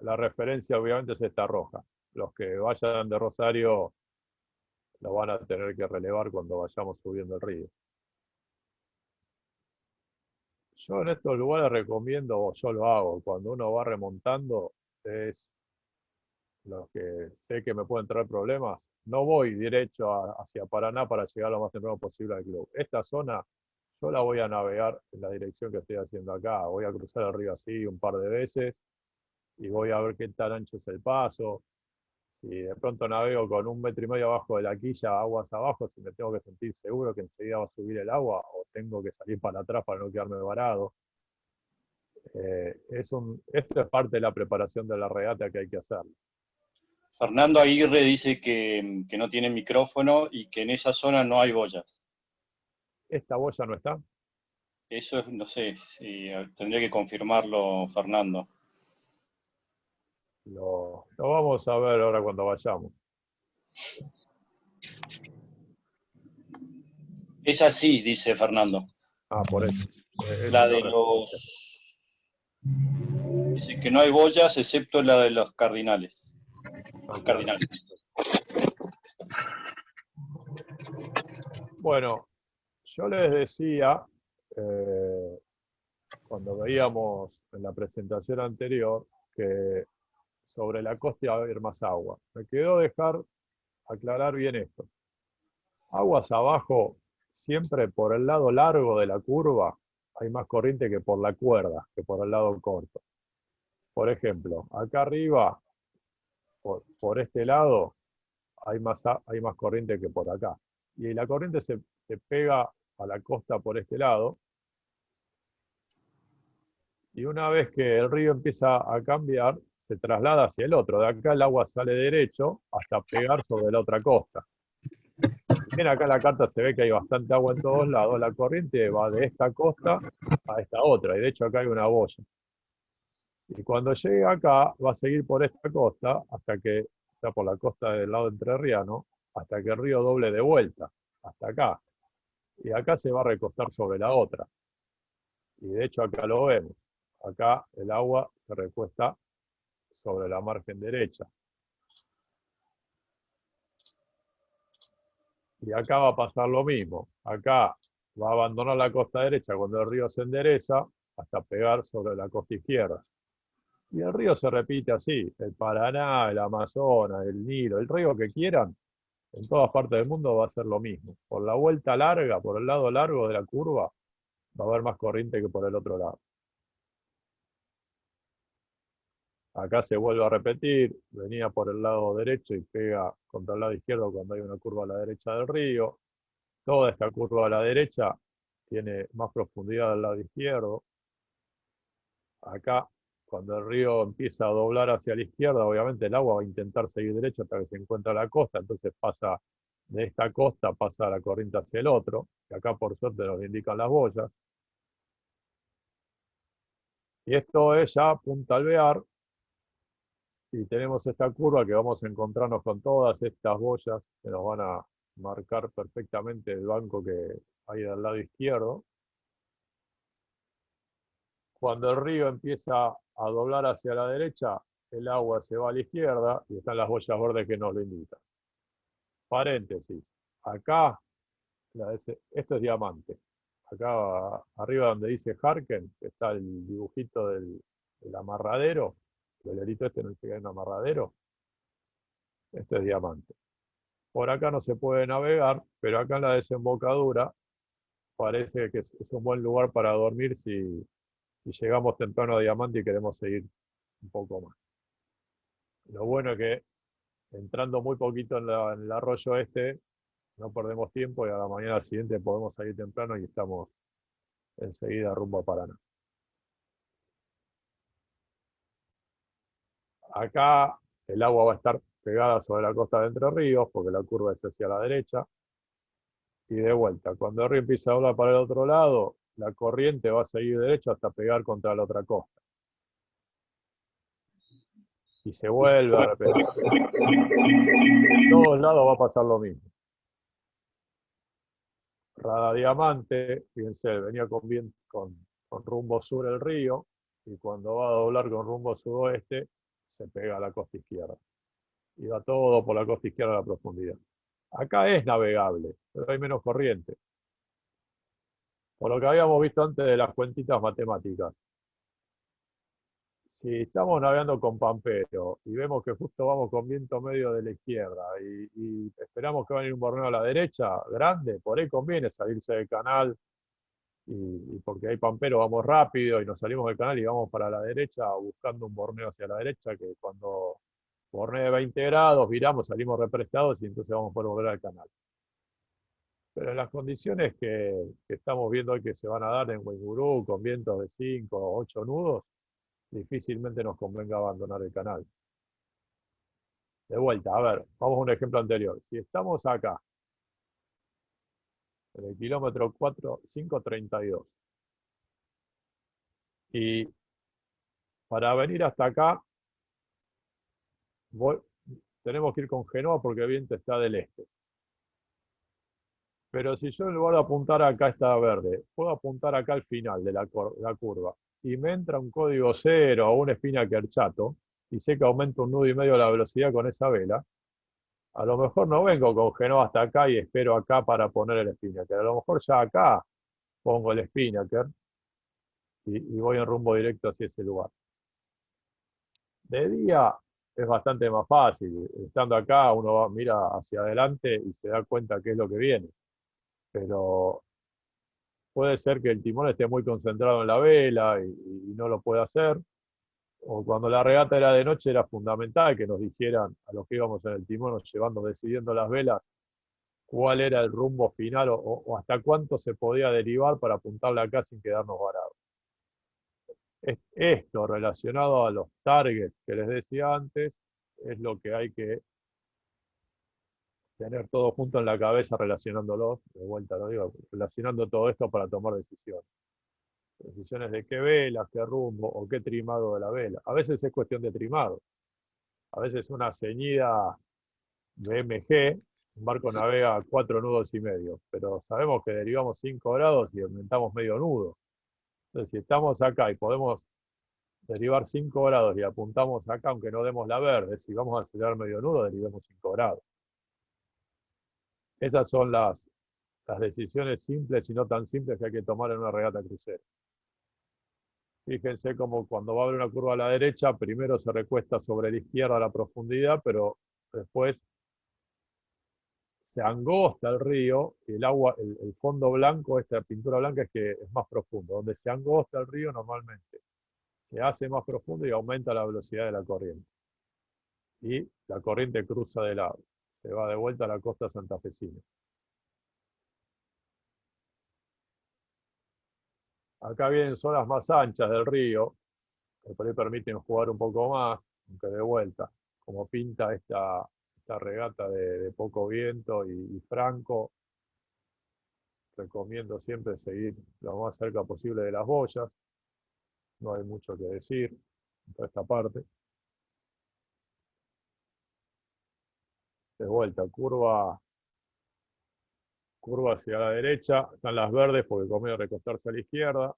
A: la referencia obviamente es esta roja. Los que vayan de Rosario lo van a tener que relevar cuando vayamos subiendo el río. Yo en estos lugares recomiendo, o yo lo hago, cuando uno va remontando, es los que sé que me pueden traer problemas, no voy derecho hacia Paraná para llegar lo más temprano posible al club. Esta zona yo la voy a navegar en la dirección que estoy haciendo acá. Voy a cruzar el río así un par de veces y voy a ver qué tan ancho es el paso. Si de pronto navego con 1,5 metros abajo de la quilla, aguas abajo, si me tengo que sentir seguro que enseguida va a subir el agua o tengo que salir para atrás para no quedarme varado. Esto es parte de la preparación de la regata que hay que hacer.
H: Fernando Aguirre dice que no tiene micrófono y que en esa zona no hay boyas.
A: ¿Esta boya no está?
H: Eso es, no sé, tendría que confirmarlo Fernando.
A: Lo vamos a ver ahora cuando vayamos.
H: Es así, dice Fernando.
A: Ah, por eso.
H: La de los... Dice que no hay boyas excepto la de los cardinales. Los cardinales.
A: Bueno, yo les decía, cuando veíamos en la presentación anterior, que sobre la costa iba a haber más agua. Me quedó aclarar bien esto. Aguas abajo, siempre por el lado largo de la curva, hay más corriente que por la cuerda, que por el lado corto. Por ejemplo, acá arriba, por este lado, hay más corriente que por acá. Y la corriente se pega a la costa por este lado. Y una vez que el río empieza a cambiar, se traslada hacia el otro. De acá el agua sale derecho hasta pegar sobre la otra costa. Bien, acá en la carta se ve que hay bastante agua en todos lados. La corriente va de esta costa a esta otra. Y de hecho acá hay una boya. Y cuando llegue acá, va a seguir por esta costa hasta que, está por la costa del lado entrerriano, hasta que el río doble de vuelta, hasta acá. Y acá se va a recostar sobre la otra. Y de hecho acá lo vemos. Acá el agua se recuesta sobre la margen derecha. Y acá va a pasar lo mismo. Acá va a abandonar la costa derecha cuando el río se endereza hasta pegar sobre la costa izquierda. Y el río se repite así, el Paraná, el Amazonas, el Nilo, el río que quieran, en todas partes del mundo va a ser lo mismo. Por la vuelta larga, por el lado largo de la curva, va a haber más corriente que por el otro lado. Acá se vuelve a repetir, venía por el lado derecho y pega contra el lado izquierdo cuando hay una curva a la derecha del río. Toda esta curva a la derecha tiene más profundidad al lado izquierdo. Acá, cuando el río empieza a doblar hacia la izquierda, obviamente el agua va a intentar seguir derecho hasta que se encuentra la costa, entonces pasa de esta costa, pasa la corriente hacia el otro, que acá por suerte nos indican las boyas. Y esto es ya Punta Alvear, y tenemos esta curva que vamos a encontrarnos con todas estas boyas que nos van a marcar perfectamente el banco que hay del lado izquierdo. Cuando el río empieza a doblar hacia la derecha, el agua se va a la izquierda y están las boyas verdes que nos lo indican. Paréntesis, acá, esto es diamante. Acá arriba donde dice Harken, está el dibujito del amarradero, el velerito este no dice que hay un amarradero, este es diamante. Por acá no se puede navegar, pero acá en la desembocadura parece que es un buen lugar para dormir si llegamos temprano a diamante y queremos seguir un poco más. Lo bueno es que entrando muy poquito en el arroyo este, no perdemos tiempo y a la mañana siguiente podemos salir temprano y estamos enseguida rumbo a Paraná. Acá el agua va a estar pegada sobre la costa de Entre Ríos porque la curva es hacia la derecha. Y de vuelta, cuando el río empieza a doblar para el otro lado, la corriente va a seguir derecho hasta pegar contra la otra costa. Y se vuelve a repetir. En todos lados va a pasar lo mismo. Rada Diamante, fíjense, venía con rumbo sur el río, y cuando va a doblar con rumbo sudoeste, se pega a la costa izquierda. Y va todo por la costa izquierda a la profundidad. Acá es navegable, pero hay menos corriente. Por lo que habíamos visto antes de las cuentitas matemáticas. Si estamos navegando con Pampero y vemos que justo vamos con viento medio de la izquierda y esperamos que va a venir un borneo a la derecha, grande, por ahí conviene salirse del canal y porque hay Pampero vamos rápido y nos salimos del canal y vamos para la derecha buscando un borneo hacia la derecha que cuando bornee 20 grados viramos, salimos represtados y entonces vamos a poder volver al canal. Pero en las condiciones que estamos viendo hoy que se van a dar en Guaymurú con vientos de 5 o 8 nudos, difícilmente nos convenga abandonar el canal. De vuelta, a ver, vamos a un ejemplo anterior. Si estamos acá, en el kilómetro 532, y para venir hasta acá, tenemos que ir con Genoa porque el viento está del este. Pero si yo en lugar de apuntar acá está verde, puedo apuntar acá al final de la curva, y me entra un código 0 o una Spinnaker chato, y sé que aumento 1,5 nudos la velocidad con esa vela, a lo mejor no vengo con Genoa hasta acá y espero acá para poner el Spinnaker. A lo mejor ya acá pongo el Spinnaker y voy en rumbo directo hacia ese lugar. De día es bastante más fácil. Estando acá uno mira hacia adelante y se da cuenta qué es lo que viene. Pero puede ser que el timón esté muy concentrado en la vela y no lo pueda hacer. O cuando la regata era de noche era fundamental que nos dijeran a los que íbamos en el timón decidiendo las velas, cuál era el rumbo final o hasta cuánto se podía derivar para apuntarle acá sin quedarnos varados. Esto relacionado a los targets que les decía antes es lo que hay que tener todo junto en la cabeza relacionándolos, de vuelta lo digo, relacionando todo esto para tomar decisiones. Decisiones de qué vela, qué rumbo o qué trimado de la vela. A veces es cuestión de trimado. A veces una ceñida BMG, un barco navega 4 nudos y medio, pero sabemos que derivamos 5 grados y aumentamos medio nudo. Entonces, si estamos acá y podemos derivar 5 grados y apuntamos acá, aunque no demos la verde, si vamos a acelerar medio nudo, derivemos 5 grados. Esas son las decisiones simples y no tan simples que hay que tomar en una regata crucero. Fíjense como cuando va a haber una curva a la derecha, primero se recuesta sobre la izquierda a la profundidad, pero después se angosta el río y el agua, el fondo blanco, esta pintura blanca es que es más profundo. Donde se angosta el río normalmente se hace más profundo y aumenta la velocidad de la corriente. Y la corriente cruza de lado, se va de vuelta a la costa santafesina. Acá vienen zonas más anchas del río, que por ahí permiten jugar un poco más, aunque de vuelta, como pinta esta regata de poco viento y franco, recomiendo siempre seguir lo más cerca posible de las boyas. no hay mucho que decir en toda esta parte. De vuelta, curva hacia la derecha, están las verdes porque conviene recostarse a la izquierda.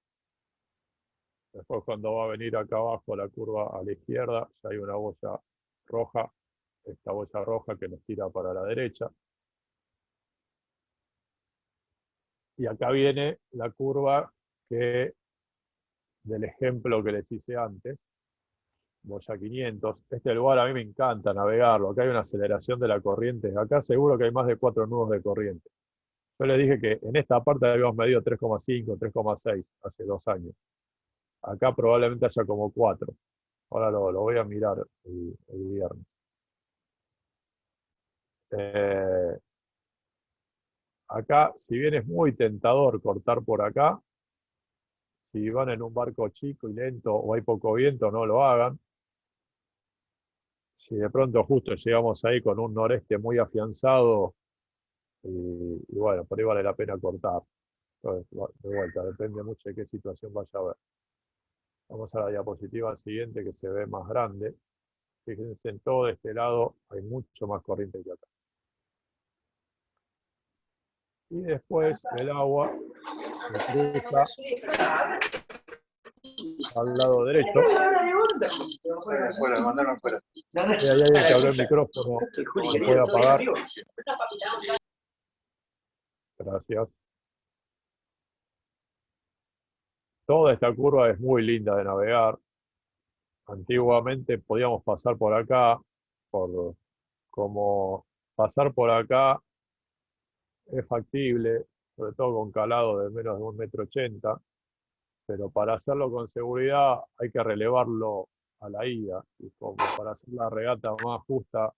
A: Después cuando va a venir acá abajo la curva a la izquierda, ya hay una boya roja, esta boya roja que nos tira para la derecha. Y acá viene la curva del ejemplo que les hice antes, boya 500. Este lugar a mí me encanta navegarlo, acá hay una aceleración de la corriente, acá seguro que hay más de 4 nudos de corriente. Yo les dije que en esta parte habíamos medido 3,5, 3,6 hace 2 años. Acá probablemente haya como 4. Ahora lo voy a mirar el viernes. Acá, si bien es muy tentador cortar por acá, si van en un barco chico y lento o hay poco viento, no lo hagan. Si de pronto justo llegamos ahí con un noreste muy afianzado, y bueno, por ahí vale la pena cortar. Entonces, de vuelta, depende mucho de qué situación vaya a haber. Vamos a la diapositiva siguiente que se ve más grande. Fíjense, en todo este lado hay mucho más corriente que acá. Y después el agua se cruza al lado derecho. Y ahí hay alguien que abrió el micrófono, ¿se puede apagar? Gracias. Toda esta curva es muy linda de navegar. Antiguamente podíamos pasar por acá, como pasar por acá es factible, sobre todo con calado de menos de 1,80 m, pero para hacerlo con seguridad hay que relevarlo a la ida, y como para hacer la regata más justa,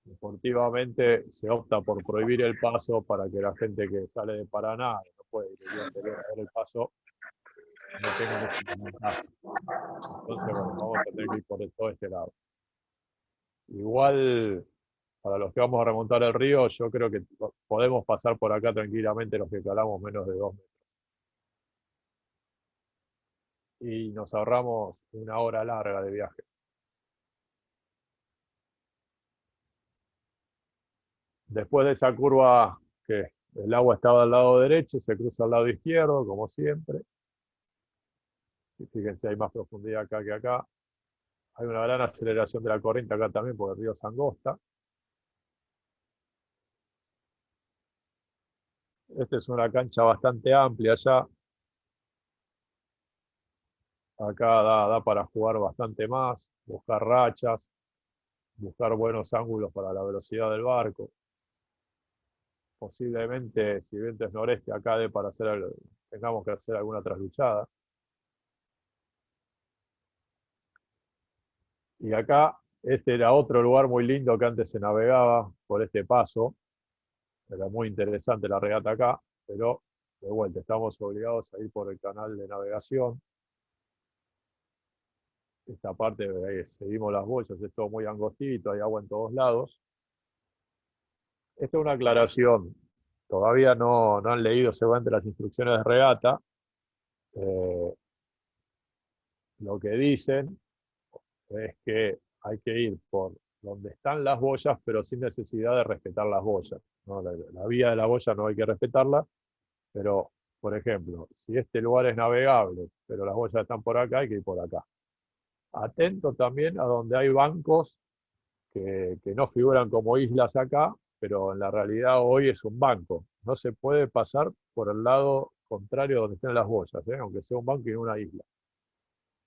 A: deportivamente se opta por prohibir el paso para que la gente que sale de Paraná, que no puede ir el día anterior a ver el paso, no tengan esa ventaja. Entonces, bueno, vamos a tener que ir por todo este lado. Igual, para los que vamos a remontar el río, yo creo que podemos pasar por acá tranquilamente los que calamos menos de 2 metros. Y nos ahorramos 1 hora larga de viaje. Después de esa curva que el agua estaba al lado derecho, se cruza al lado izquierdo, como siempre. Y fíjense, hay más profundidad acá que acá. Hay una gran aceleración de la corriente acá también, porque el río se angosta. Esta es una cancha bastante amplia ya. Acá da para jugar bastante más, buscar rachas, buscar buenos ángulos para la velocidad del barco. Posiblemente, si viento es noreste, acá tengamos que hacer alguna trasluchada. Y acá, este era otro lugar muy lindo que antes se navegaba por este paso. Era muy interesante la regata acá, pero de vuelta estamos obligados a ir por el canal de navegación. Esta parte, seguimos las boyas, es todo muy angostito, hay agua en todos lados. Esta es una aclaración. Todavía no han leído seguramente las instrucciones de regata. Lo que dicen es que hay que ir por donde están las boyas, pero sin necesidad de respetar las boyas, ¿no? La vía de la boya no hay que respetarla, pero, por ejemplo, si este lugar es navegable, pero las boyas están por acá, hay que ir por acá. Atento también a donde hay bancos que no figuran como islas acá, pero en la realidad hoy es un banco. No se puede pasar por el lado contrario donde están las boyas, aunque sea un banco y no una isla.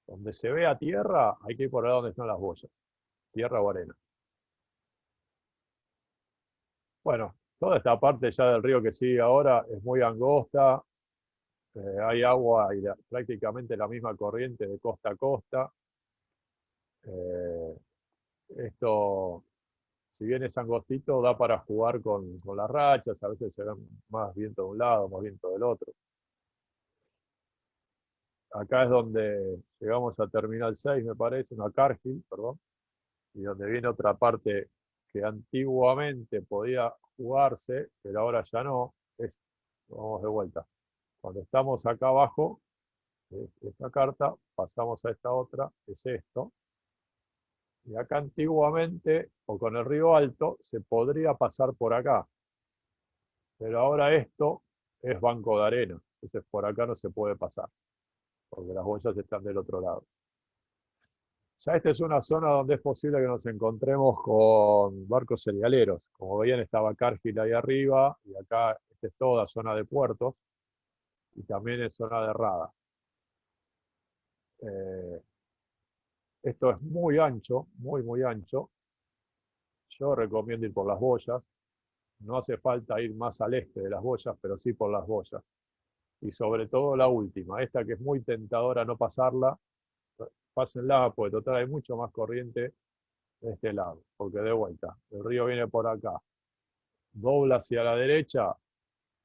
A: Donde se vea tierra, hay que ir por ahí donde están las boyas, tierra o arena. Bueno, toda esta parte ya del río que sigue ahora es muy angosta, hay agua y prácticamente la misma corriente de costa a costa. Esto, si bien es angostito, da para jugar con las rachas, a veces se ven más viento de un lado, más viento del otro. Acá es donde llegamos a Terminal 6, me parece, a Cargill, perdón, y donde viene otra parte que antiguamente podía jugarse, pero ahora ya no, vamos de vuelta. Cuando estamos acá abajo, esta carta, pasamos a esta otra, es esto. Y acá antiguamente, o con el río Alto, se podría pasar por acá. Pero ahora esto es banco de arena. Entonces por acá no se puede pasar, porque las boyas están del otro lado. Ya esta es una zona donde es posible que nos encontremos con barcos cerealeros. Como veían, estaba Cargill ahí arriba, y acá esta es toda zona de puertos, y también es zona de rada. Esto es muy ancho, muy ancho. Yo recomiendo ir por las boyas. No hace falta ir más al este de las boyas, pero sí por las boyas. Y sobre todo la última, esta que es muy tentadora no pasarla, pásenla, porque total hay mucho más corriente de este lado. Porque de vuelta, el río viene por acá, dobla hacia la derecha,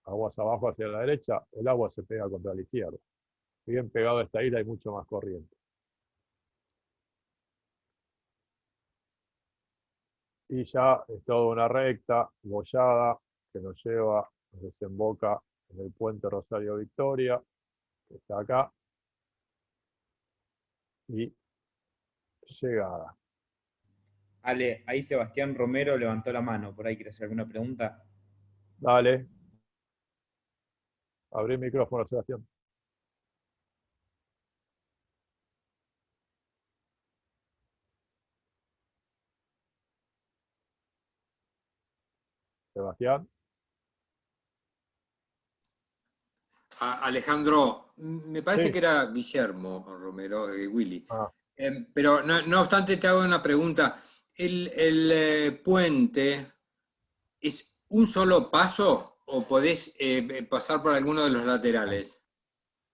A: aguas abajo hacia la derecha, el agua se pega contra la izquierda. Bien pegado a esta isla hay mucho más corriente. Y ya es toda una recta, bollada, que nos lleva, nos desemboca en el puente Rosario Victoria, que está acá, y llegada.
G: Ale, ahí Sebastián Romero levantó la mano. ¿Por ahí quieres hacer alguna pregunta?
A: Dale. Abrí el micrófono, Sebastián. Sebastián.
B: Alejandro, me parece
A: Sí.
B: que era Guillermo Romero, Willy.
A: Ah,
B: Pero no obstante, te hago una pregunta. ¿El puente es un solo paso o podés pasar por alguno de los laterales?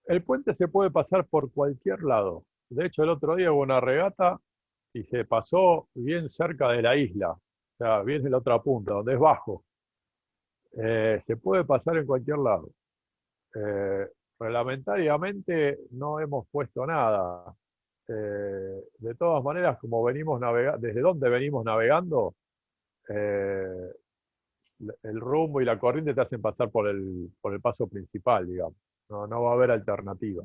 A: el puente se puede pasar por cualquier lado. De hecho, el otro día hubo una regata y se pasó bien cerca de la isla, o sea, bien en la otra punta, donde es bajo. Se puede pasar en cualquier lado. Reglamentariamente no hemos puesto nada. De todas maneras, como venimos navegando, desde donde venimos navegando, eh, el rumbo y la corriente te hacen pasar por el paso principal, digamos. No va a haber alternativa.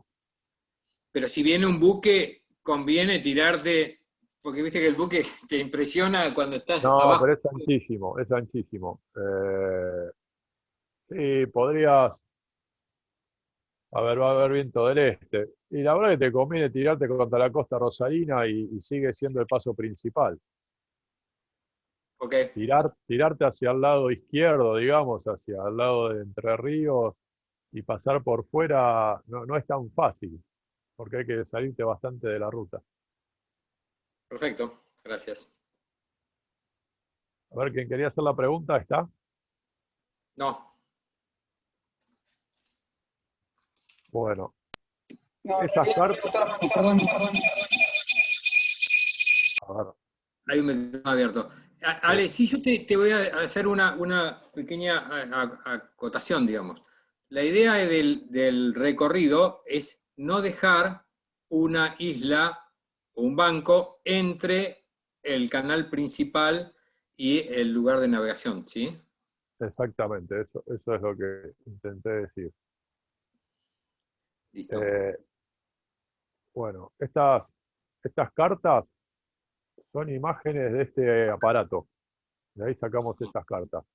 B: Pero si viene un buque, conviene tirarte, porque viste que el buque te impresiona cuando estás
A: No,
B: abajo.
A: pero es anchísimo, es anchísimo. Sí, podrías. A ver, va a haber viento del este. Y la verdad que te conviene tirarte contra la costa rosarina y sigue siendo el paso principal.
B: Ok,
A: Tirarte hacia el lado izquierdo, digamos, hacia el lado de Entre Ríos y pasar por fuera no es tan fácil, porque hay que salirte bastante de la ruta.
B: perfecto, gracias.
A: A ver, ¿quién quería hacer la pregunta? ¿Está?
B: No,
A: Bueno,
F: No,
A: esas cartas.
F: perdón.
A: A ver,
B: hay un micrófono abierto. Ale, sí, yo te voy a hacer una pequeña acotación, digamos. La idea del recorrido es no dejar una isla o un banco entre el canal principal y el lugar de navegación, ¿sí?
A: exactamente, eso es lo que intenté decir.
B: Listo.
A: Bueno, estas cartas son imágenes de este aparato. De ahí sacamos estas cartas.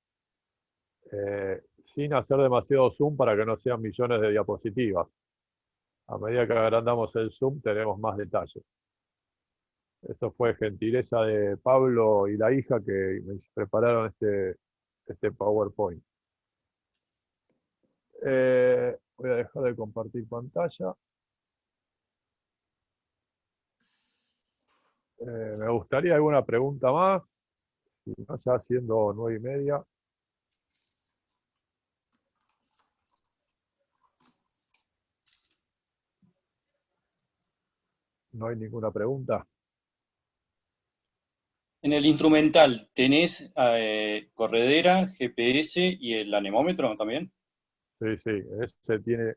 A: Sin hacer demasiado zoom para que no sean millones de diapositivas. A medida que agrandamos el zoom tenemos más detalles. Esto fue gentileza de Pablo y la hija que me prepararon este PowerPoint. Voy a dejar de compartir pantalla. Me gustaría alguna pregunta más. Si no, ya siendo 9:30. No hay ninguna pregunta.
H: En el instrumental, ¿tenés corredera, GPS y el anemómetro también?
A: Sí, ese tiene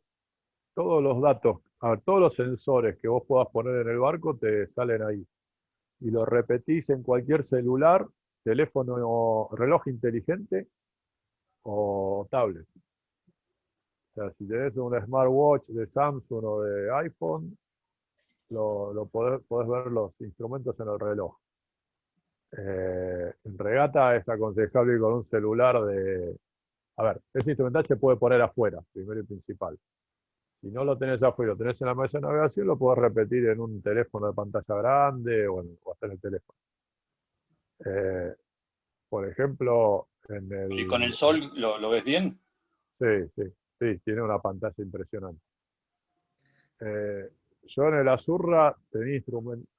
A: todos los datos, todos los sensores que vos puedas poner en el barco te salen ahí. Y lo repetís en cualquier celular, teléfono, reloj inteligente o tablet. sea, si tenés un smartwatch de Samsung o de iPhone, podés ver los instrumentos en el reloj. En regata es aconsejable ir con un celular de... A ver, ese instrumental se puede poner afuera, primero y principal. Si no lo tenés afuera, lo tenés en la mesa de navegación, lo podés repetir en un teléfono de pantalla grande o hasta en el teléfono. Por ejemplo, en el...
H: ¿Y con el sol lo ves bien?
A: Sí, tiene una pantalla impresionante. Yo en el Azurra tenía instrumentos...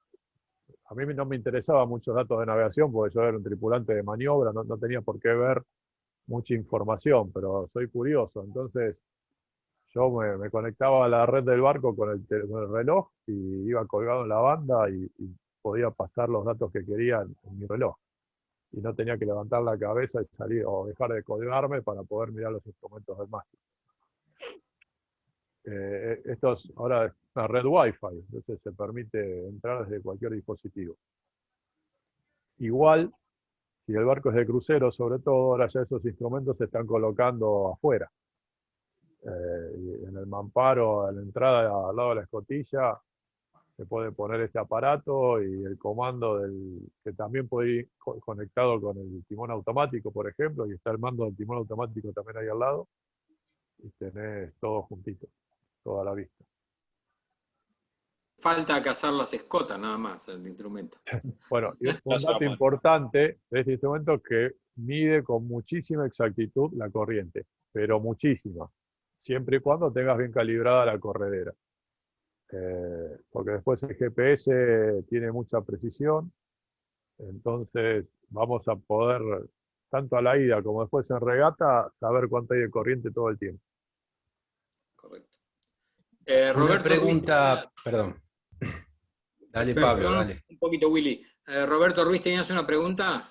A: A mí no me interesaban muchos datos de navegación porque yo era un tripulante de maniobra, no tenía por qué ver mucha información, pero soy curioso. Entonces yo me conectaba a la red del barco con el reloj y iba colgado en la banda y podía pasar los datos que quería en mi reloj. Y no tenía que levantar la cabeza y salir o dejar de colgarme para poder mirar los instrumentos del mástil. Esto es ahora es una red Wi-Fi, entonces se permite entrar desde cualquier dispositivo. Igual, si el barco es de crucero, sobre todo, ahora ya esos instrumentos se están colocando afuera. En el mamparo, a la entrada, al lado de la escotilla, se puede poner este aparato y el comando que también puede ir conectado con el timón automático, por ejemplo, y está el mando del timón automático también ahí al lado, y tenés todo juntito, toda la vista.
B: Falta cazar las escotas nada más, el instrumento.
A: Bueno, y un dato importante de este instrumento es que mide con muchísima exactitud la corriente, pero muchísima, siempre y cuando tengas bien calibrada la corredera. Porque después el GPS tiene mucha precisión, entonces vamos a poder, tanto a la ida como después en regata, saber cuánto hay de corriente todo el tiempo.
B: Correcto.
D: Una
B: Roberto
D: pregunta,
B: Ruiz,
D: perdón. Dale, Pablo,
B: perdón,
D: dale.
B: un poquito, Willy. Roberto Ruiz, ¿tenías una pregunta?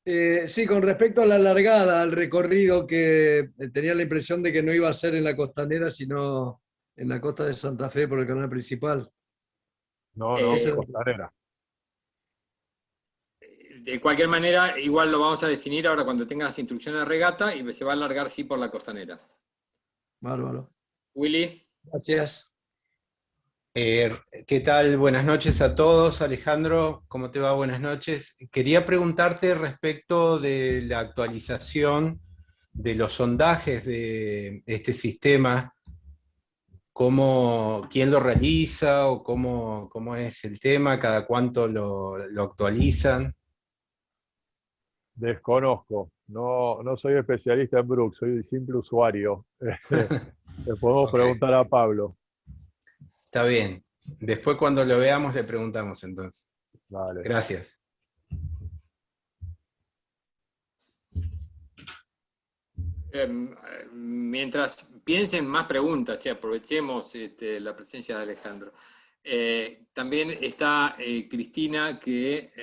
I: Sí, con respecto a la largada, al recorrido que tenía la impresión de que no iba a ser en la costanera, sino en la costa de Santa Fe por el canal principal.
A: No, costanera.
B: De cualquier manera, igual lo vamos a definir ahora cuando tenga las instrucciones de regata y se va a alargar sí por la costanera.
I: Bárbaro.
B: Willy.
I: Gracias.
D: ¿Qué tal? Buenas noches a todos. Alejandro, ¿cómo te va? Buenas noches. Quería preguntarte respecto de la actualización de los sondajes de este sistema, quién lo realiza o cómo es el tema, cada cuánto lo actualizan.
A: Desconozco, no soy especialista en Brooks, soy un simple usuario. Le podemos preguntar a Pablo.
D: Está bien. Después cuando lo veamos le preguntamos entonces.
A: Vale.
D: Gracias.
B: Mientras piensen más preguntas, aprovechemos la presencia de Alejandro. También está Cristina, que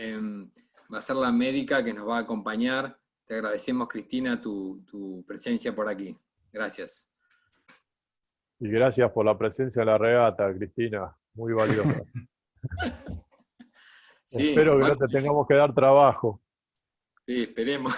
B: va a ser la médica que nos va a acompañar. Te agradecemos, Cristina, tu presencia por aquí. Gracias.
A: Y gracias por la presencia en la regata, Cristina, muy valiosa.
B: Sí,
A: espero que no te tengamos que dar trabajo.
B: Sí, esperemos.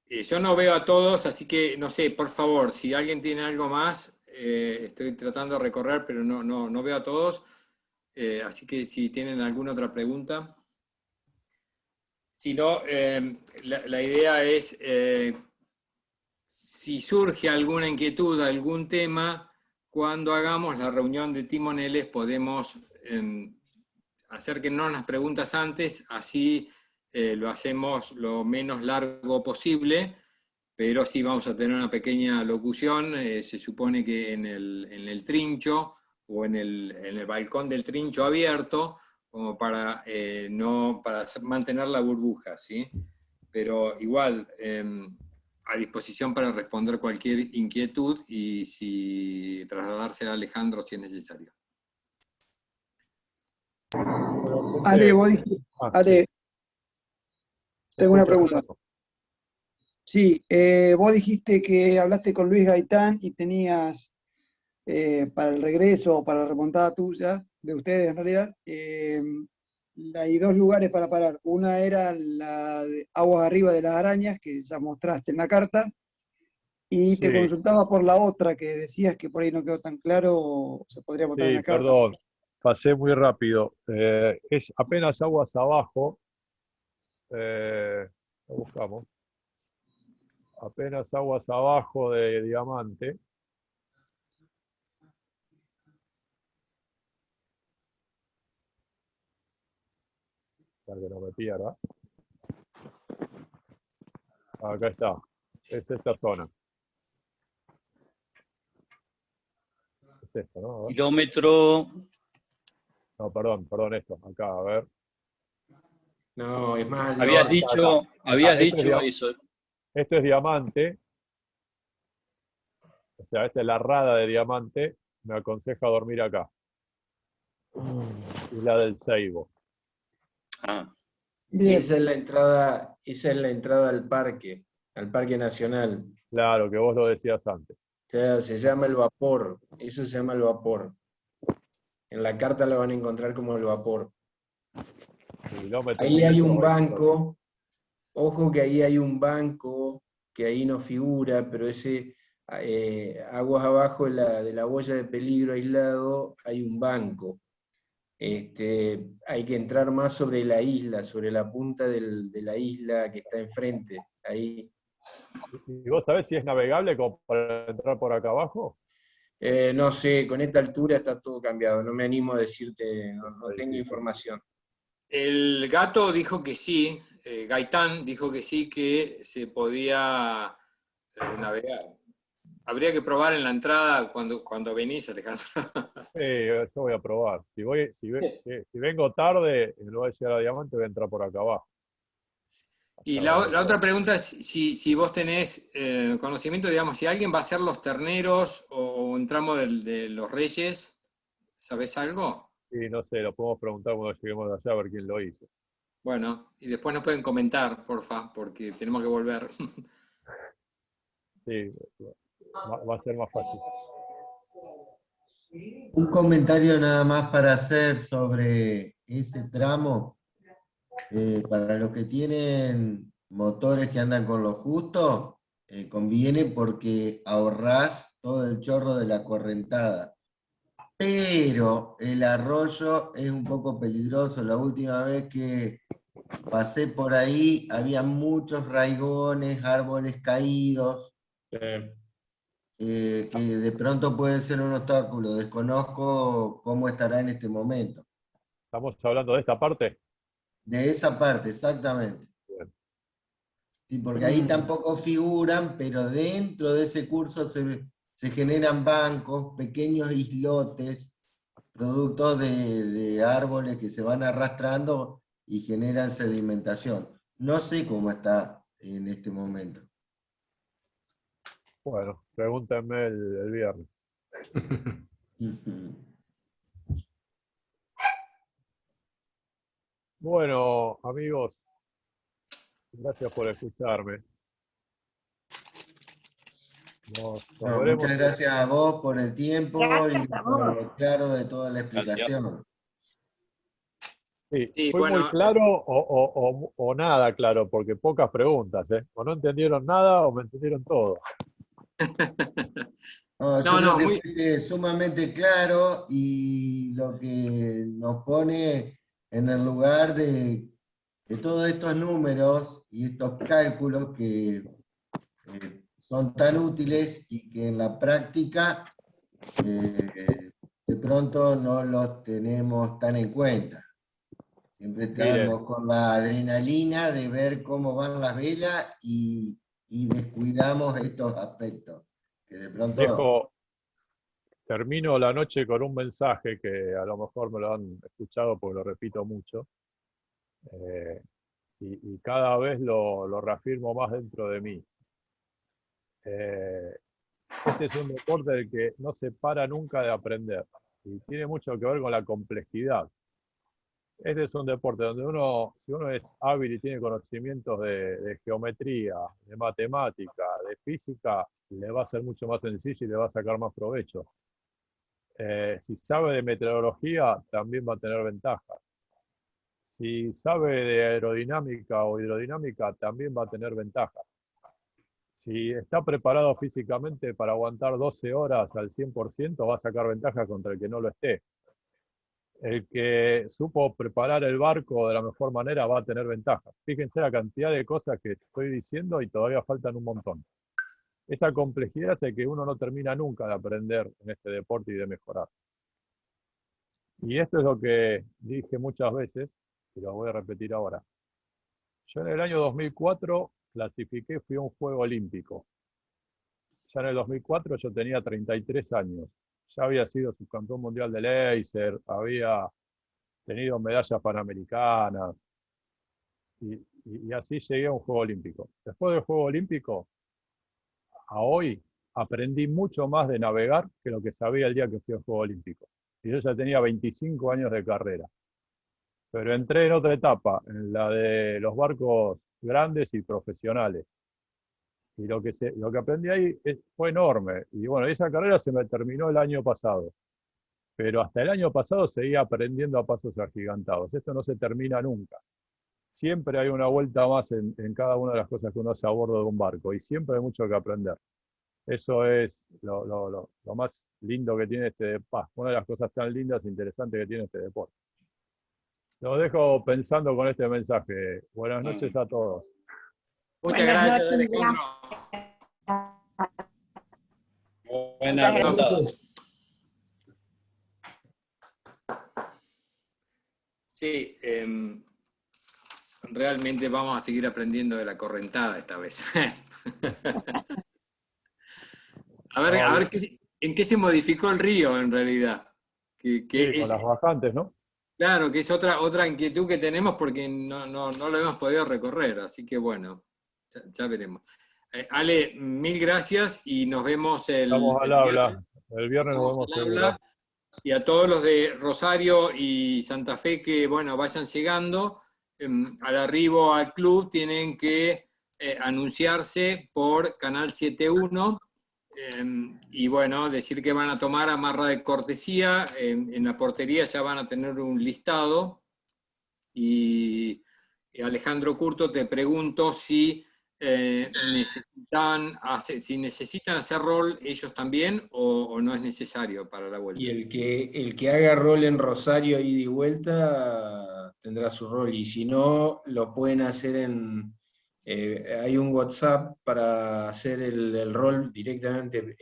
B: Yo no veo a todos, así que no sé, por favor, si alguien tiene algo más, estoy tratando de recorrer, pero no veo a todos. Así que si tienen alguna otra pregunta. Si no, la idea es, si surge alguna inquietud, algún tema, cuando hagamos la reunión de timoneles podemos hacer que no las preguntas antes, así lo hacemos lo menos largo posible, pero sí vamos a tener una pequeña locución. Se supone que en el trincho o en el balcón del trincho abierto, como para mantener la burbuja, ¿sí? Pero igual, a disposición para responder cualquier inquietud y si trasladársela a Alejandro si es necesario.
J: Ale, tengo una pregunta. Sí, vos dijiste que hablaste con Luis Gaitán y tenías para el regreso o para la remontada tuya, de ustedes en realidad, hay dos lugares para parar. Una era la de aguas arriba de las arañas, que ya mostraste en la carta, y te
A: Sí,
J: consultaba por la otra, que decías que por ahí no quedó tan claro, o se podría mostrar en
A: sí,
J: la carta.
A: perdón, pasé muy rápido. Es apenas aguas abajo, lo buscamos, apenas aguas abajo de Diamante. Para que no me pierda. Acá está, es esta zona. Es esto, ¿no? A ver.
H: Kilómetro,
A: No, perdón, esto, acá, a ver.
E: No, es más al
H: habías
E: norte.
H: habías
A: Esto es
H: dicho eso.
A: Esto es Diamante, o sea, esta es la rada de Diamante, me aconseja dormir acá. Y la del Seibo.
H: Ah,
E: Y
J: Bien,
E: esa es la entrada al Parque Nacional.
A: Claro, que vos lo decías antes.
E: O sea, se llama el vapor, eso se llama el vapor. En la carta lo van a encontrar como el vapor.
A: Kilómetro
E: Ahí hay un
A: 520.
E: banco, ojo que ahí hay un banco, que ahí no figura, pero ese, aguas abajo de la boya de peligro aislado, hay un banco. Hay que entrar más sobre la isla, sobre la punta de la isla que está enfrente. Ahí.
A: ¿Y vos sabés si es navegable como para entrar por acá abajo?
E: No sé, con esta altura está todo cambiado, no me animo a decirte, no tengo
A: Sí.
E: información.
B: El gato dijo que sí, Gaitán dijo que sí, que se podía navegar. Habría que probar en la entrada cuando venís, Alejandro.
A: Yo voy a probar. Si vengo tarde, en lugar de llegar a Diamante, voy a entrar por acá abajo.
B: Y la otra pregunta es si vos tenés conocimiento, digamos, si alguien va a hacer los terneros o un tramo de los reyes, ¿sabés algo?
A: Sí, no sé, lo podemos preguntar cuando lleguemos de allá a ver quién lo hizo.
B: Bueno, y después nos pueden comentar, porfa, porque tenemos que volver.
A: Sí, va a ser más fácil.
K: Un comentario nada más para hacer sobre ese tramo. Para los que tienen motores que andan con lo justo, conviene porque ahorrás todo el chorro de la correntada. Pero el arroyo es un poco peligroso. La última vez que pasé por ahí había muchos raigones, árboles caídos, que de pronto puede ser un obstáculo. Desconozco cómo estará en este momento.
A: ¿Estamos hablando de esta parte?
K: De esa parte, exactamente. Sí, porque ahí tampoco figuran, pero dentro de ese curso se generan bancos, pequeños islotes, productos de árboles que se van arrastrando y generan sedimentación. No sé cómo está en este momento.
A: Bueno, pregúntenme el viernes. Bueno, amigos, gracias por escucharme.
K: No, muchas gracias a vos por el tiempo y por lo claro de toda la explicación.
A: Sí, fue muy claro o nada claro, porque pocas preguntas, ¿eh? O no entendieron nada o me entendieron todo.
K: No, yo creo que fuiste sumamente claro y lo que nos pone en el lugar de todos estos números y estos cálculos que son tan útiles y que en la práctica de pronto no los tenemos tan en cuenta. Siempre estamos con la adrenalina de ver cómo van las velas y descuidamos estos aspectos. Que de pronto...
A: Termino la noche con un mensaje que a lo mejor me lo han escuchado porque lo repito mucho. Y cada vez lo reafirmo más dentro de mí. Este es un deporte del que no se para nunca de aprender y tiene mucho que ver con la complejidad. Este es un deporte donde si uno es hábil y tiene conocimientos de geometría, de matemática, de física, le va a ser mucho más sencillo y le va a sacar más provecho. Si sabe de meteorología, también va a tener ventajas. si sabe de aerodinámica o hidrodinámica, también va a tener ventaja. Si está preparado físicamente para aguantar 12 horas al 100%, va a sacar ventaja contra el que no lo esté. El que supo preparar el barco de la mejor manera va a tener ventaja. Fíjense la cantidad de cosas que estoy diciendo y todavía faltan un montón. Esa complejidad hace que uno no termina nunca de aprender en este deporte y de mejorar. Y esto es lo que dije muchas veces, y lo voy a repetir ahora. Yo en el año 2004 clasifiqué, fui a un Juego Olímpico. Ya en el 2004 yo tenía 33 años. Ya había sido subcampeón mundial de láser, había tenido medallas panamericanas, y así llegué a un Juego Olímpico. Después del Juego Olímpico, a hoy, aprendí mucho más de navegar que lo que sabía el día que fui al Juego Olímpico. Y yo ya tenía 25 años de carrera. Pero entré en otra etapa, en la de los barcos grandes y profesionales. Y lo que aprendí ahí fue enorme. Y bueno, esa carrera se me terminó el año pasado. Pero hasta el año pasado seguía aprendiendo a pasos agigantados. Esto no se termina nunca. Siempre hay una vuelta más en cada una de las cosas que uno hace a bordo de un barco. Y siempre hay mucho que aprender. Eso es lo más lindo que tiene este deporte. Una de las cosas tan lindas e interesantes que tiene este deporte. Los dejo pensando con este mensaje. Buenas noches a todos.
B: Muchas gracias, Alejandro.
H: Buenas noches.
B: Sí, realmente vamos a seguir aprendiendo de la correntada esta vez. A ver en qué se modificó el río en realidad.
A: Sí, con las bajantes, ¿no?
B: Claro, que es otra inquietud que tenemos porque no lo hemos podido recorrer, así que bueno, ya veremos. Ale, mil gracias y nos vemos
A: Estamos al habla. El viernes nos vemos seguro.
B: Y a todos los de Rosario y Santa Fe que, bueno, vayan llegando, al arribo al club tienen que anunciarse por Canal 7.1 y, bueno, decir que van a tomar amarra de cortesía. En la portería ya van a tener un listado. Y Alejandro Curto, te pregunto si necesitan hacer rol ellos también o no es necesario para la vuelta.
E: Y el que haga rol en Rosario ida y vuelta tendrá su rol, y si no, lo pueden hacer hay un WhatsApp para hacer el rol directamente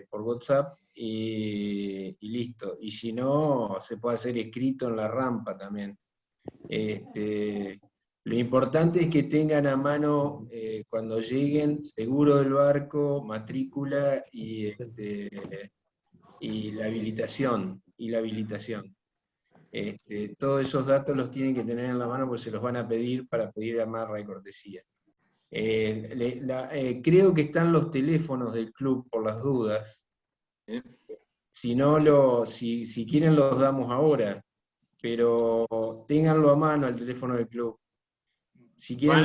E: por WhatsApp y listo. Y si no, se puede hacer escrito en la rampa también. Lo importante es que tengan a mano, cuando lleguen, seguro del barco, matrícula y la habilitación. Todos esos datos los tienen que tener en la mano porque se los van a pedir para pedir amarra de cortesía. Creo que están los teléfonos del club por las dudas. Si no, si quieren los damos ahora, pero ténganlo a mano el teléfono del club. Si quieren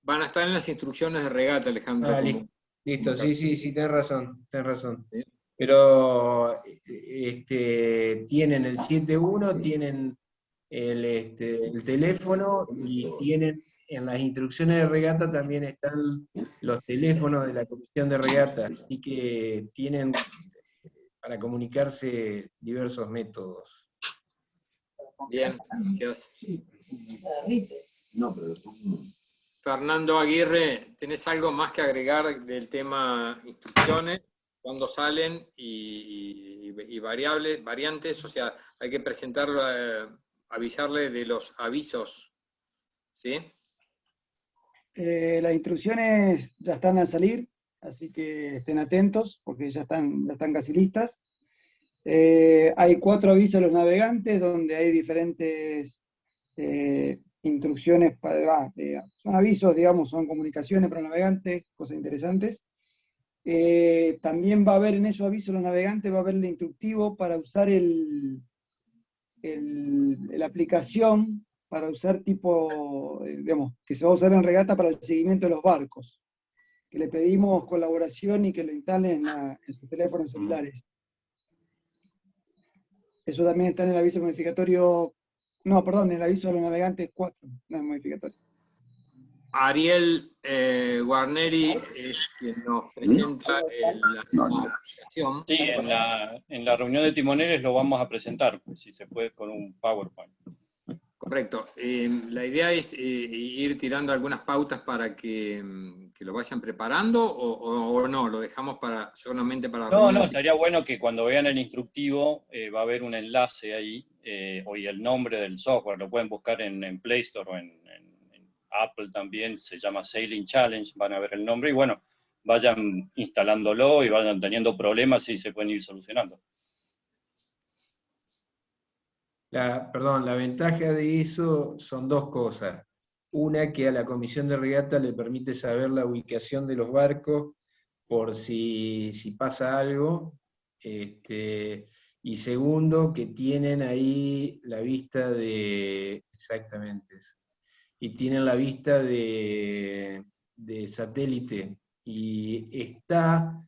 B: van a estar en las instrucciones de regata, Alejandro.
E: Listo, sí, tenés razón. ¿Sí? Pero tienen el 7.1, tienen el teléfono y tienen en las instrucciones de regata también están los teléfonos de la comisión de regata, así que tienen para comunicarse diversos métodos.
B: Bien, gracias. Fernando Aguirre, ¿tenés algo más que agregar del tema instrucciones? ¿Cuándo salen y variantes? O sea, hay que presentarlo, avisarle de los avisos, ¿sí?
J: Las instrucciones ya están a salir, así que estén atentos porque ya están casi listas. Hay 4 avisos a los navegantes donde hay diferentes instrucciones, son avisos, digamos, son comunicaciones para los navegantes, cosas interesantes. También va a haber en esos avisos a los navegantes, va a haber el instructivo para usar la aplicación, para usar digamos, que se va a usar en regata para el seguimiento de los barcos, que le pedimos colaboración y que lo instalen en sus teléfonos celulares. Eso también está en el aviso modificatorio No, perdón, el aviso de los navegantes 4, no es modificatorio.
B: Ariel Guarneri es quien nos presenta la aplicación.
H: Sí, en la reunión de timoneles lo vamos a presentar, pues, si se puede, con un PowerPoint.
B: Correcto. La idea es ir tirando algunas pautas para que lo vayan preparando, o no, lo dejamos solamente para...
H: No, estaría bueno que cuando vean el instructivo va a haber un enlace ahí, y el nombre del software, lo pueden buscar en Play Store o en Apple también, se llama Sailing Challenge, van a ver el nombre, y bueno, vayan instalándolo y vayan teniendo problemas y se pueden ir solucionando.
E: La ventaja de eso son dos cosas. Una, que a la comisión de regata le permite saber la ubicación de los barcos por si pasa algo. Y segundo, que tienen ahí la vista de... Exactamente. Y tienen la vista de satélite. Y está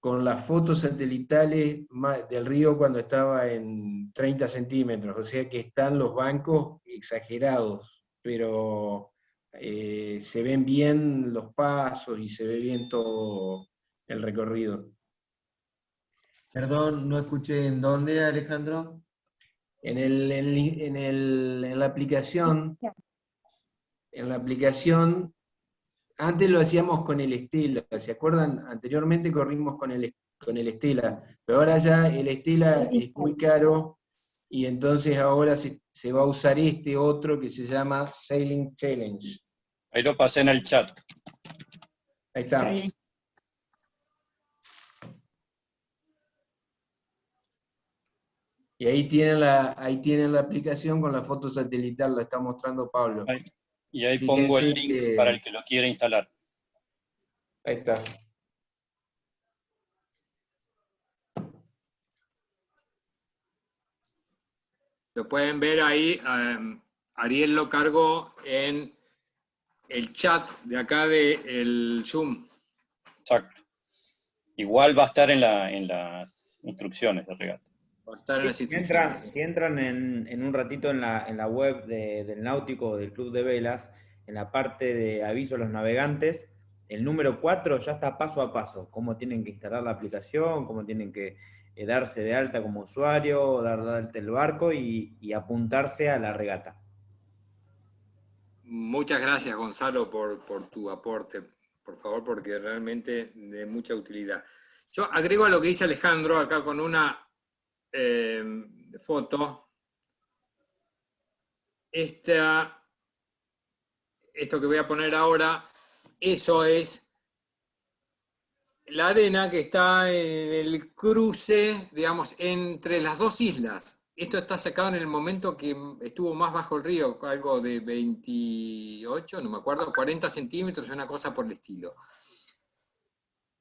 E: con las fotos satelitales del río cuando estaba en 30 centímetros, o sea que están los bancos exagerados, pero se ven bien los pasos y se ve bien todo el recorrido.
K: Perdón, no escuché en dónde, Alejandro.
E: En la aplicación, antes lo hacíamos con el Estela, ¿se acuerdan? Anteriormente corrimos con el Estela, pero ahora ya el Estela es muy caro y entonces ahora se va a usar este otro que se llama Sailing Challenge.
H: Ahí lo pasé en el chat.
E: Ahí está. Y ahí tienen la aplicación con la foto satelital, la está mostrando Pablo.
H: Y ahí
E: Fíjense
H: pongo el link para el que lo quiera instalar.
E: Ahí está.
B: Lo pueden ver ahí, Ariel lo cargó en el chat de acá del Zoom.
H: Exacto. Igual va a estar en las instrucciones de regata.
B: Va a estar en las
G: Si
B: instrucciones.
G: entran en un ratito en la web del Náutico, del Club de Velas, en la parte de aviso a los navegantes, el número 4 ya está paso a paso, cómo tienen que instalar la aplicación, cómo tienen que darse de alta como usuario, dar de alta el barco y apuntarse a la regata.
B: Muchas gracias, Gonzalo, por tu aporte, por favor, porque realmente de mucha utilidad. Yo agrego a lo que dice Alejandro acá con una foto. Esto que voy a poner ahora, eso es la arena que está en el cruce, digamos, entre las dos islas. Esto está sacado en el momento que estuvo más bajo el río, algo de 28, no me acuerdo, 40 centímetros, una cosa por el estilo.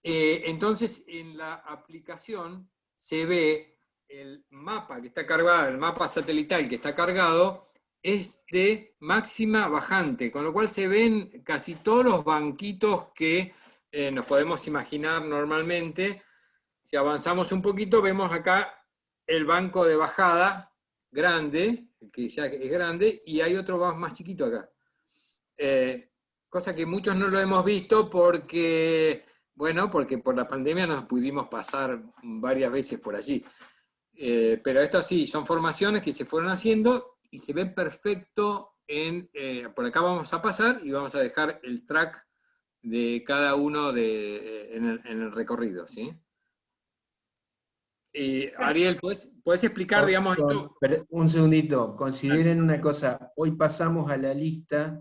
B: Entonces, en la aplicación se ve el mapa que está cargado, el mapa satelital que está cargado, es de máxima bajante, con lo cual se ven casi todos los banquitos que nos podemos imaginar normalmente. Si avanzamos un poquito, vemos acá el banco de bajada grande, que ya es grande, y hay otro más chiquito acá. Cosa que muchos no lo hemos visto porque, bueno, porque por la pandemia nos pudimos pasar varias veces por allí. Pero esto sí, son formaciones que se fueron haciendo y se ve perfecto por acá vamos a pasar y vamos a dejar el track de cada uno en el recorrido, ¿sí? Ariel, ¿puedes explicar, digamos, esto?
E: Un segundito, consideren una cosa, hoy pasamos a la lista,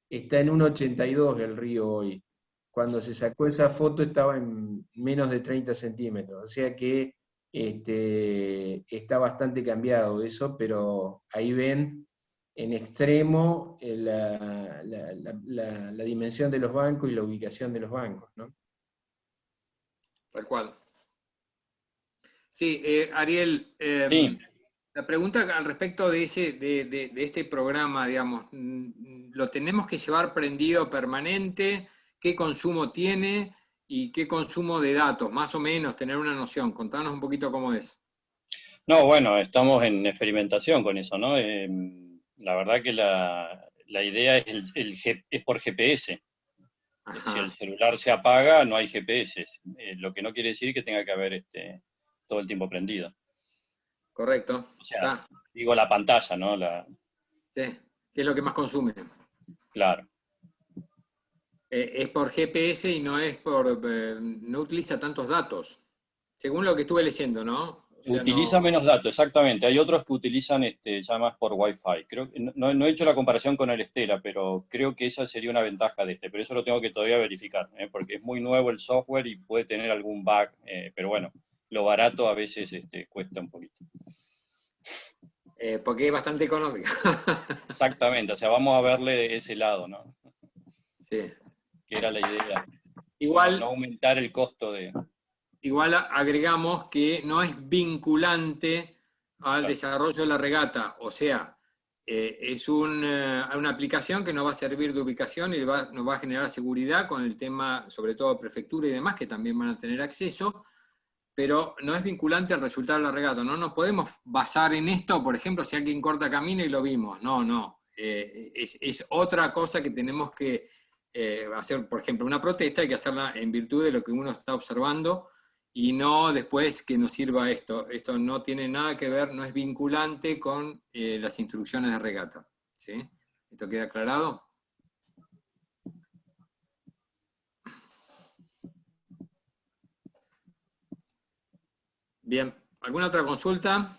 E: está en 1,82 el río hoy. Cuando se sacó esa foto estaba en menos de 30 centímetros, o sea que está bastante cambiado eso, pero ahí ven en extremo la dimensión de los bancos y la ubicación de los bancos, ¿no?
B: Tal cual. Sí, Ariel,
H: Sí.
B: la pregunta al respecto de este programa, digamos, ¿lo tenemos que llevar prendido permanente? ¿Qué consumo tiene? ¿Y qué consumo de datos? Más o menos, tener una noción. Contanos un poquito cómo es.
H: No, bueno, estamos en experimentación con eso, ¿no? La verdad que la idea es, es por GPS. Si el celular se apaga, no hay GPS. Lo que no quiere decir que tenga que haber todo el tiempo prendido.
B: Correcto.
H: O sea, digo la pantalla, ¿no?
B: Sí, ¿qué es lo que más consume?
H: Claro.
B: Es por GPS y no es por... no utiliza tantos datos. Según lo que estuve leyendo, ¿no? O sea,
H: Utiliza menos datos, exactamente. Hay otros que utilizan ya más por Wi-Fi. Creo que no he hecho la comparación con el Stella, pero creo que esa sería una ventaja de pero eso lo tengo que todavía verificar, porque es muy nuevo el software y puede tener algún bug, pero bueno, lo barato a veces cuesta un poquito.
B: Porque es bastante económica.
H: Exactamente, o sea, vamos a verle ese lado, ¿no?
B: Sí.
H: Que era la idea.
B: Igual,
H: no aumentar el costo de...
B: Igual agregamos que no es vinculante al desarrollo de la regata, o sea, es una aplicación que nos va a servir de ubicación y nos va a generar seguridad con el tema, sobre todo prefectura y demás, que también van a tener acceso, pero no es vinculante al resultado de la regata. No nos podemos basar en esto, por ejemplo, si alguien corta camino y lo vimos. No. Es otra cosa que tenemos que hacer, por ejemplo, una protesta, hay que hacerla en virtud de lo que uno está observando, y no después que nos sirva esto. Esto no tiene nada que ver, no es vinculante con las instrucciones de regata. ¿Sí? ¿Esto queda aclarado? Bien, ¿alguna otra consulta?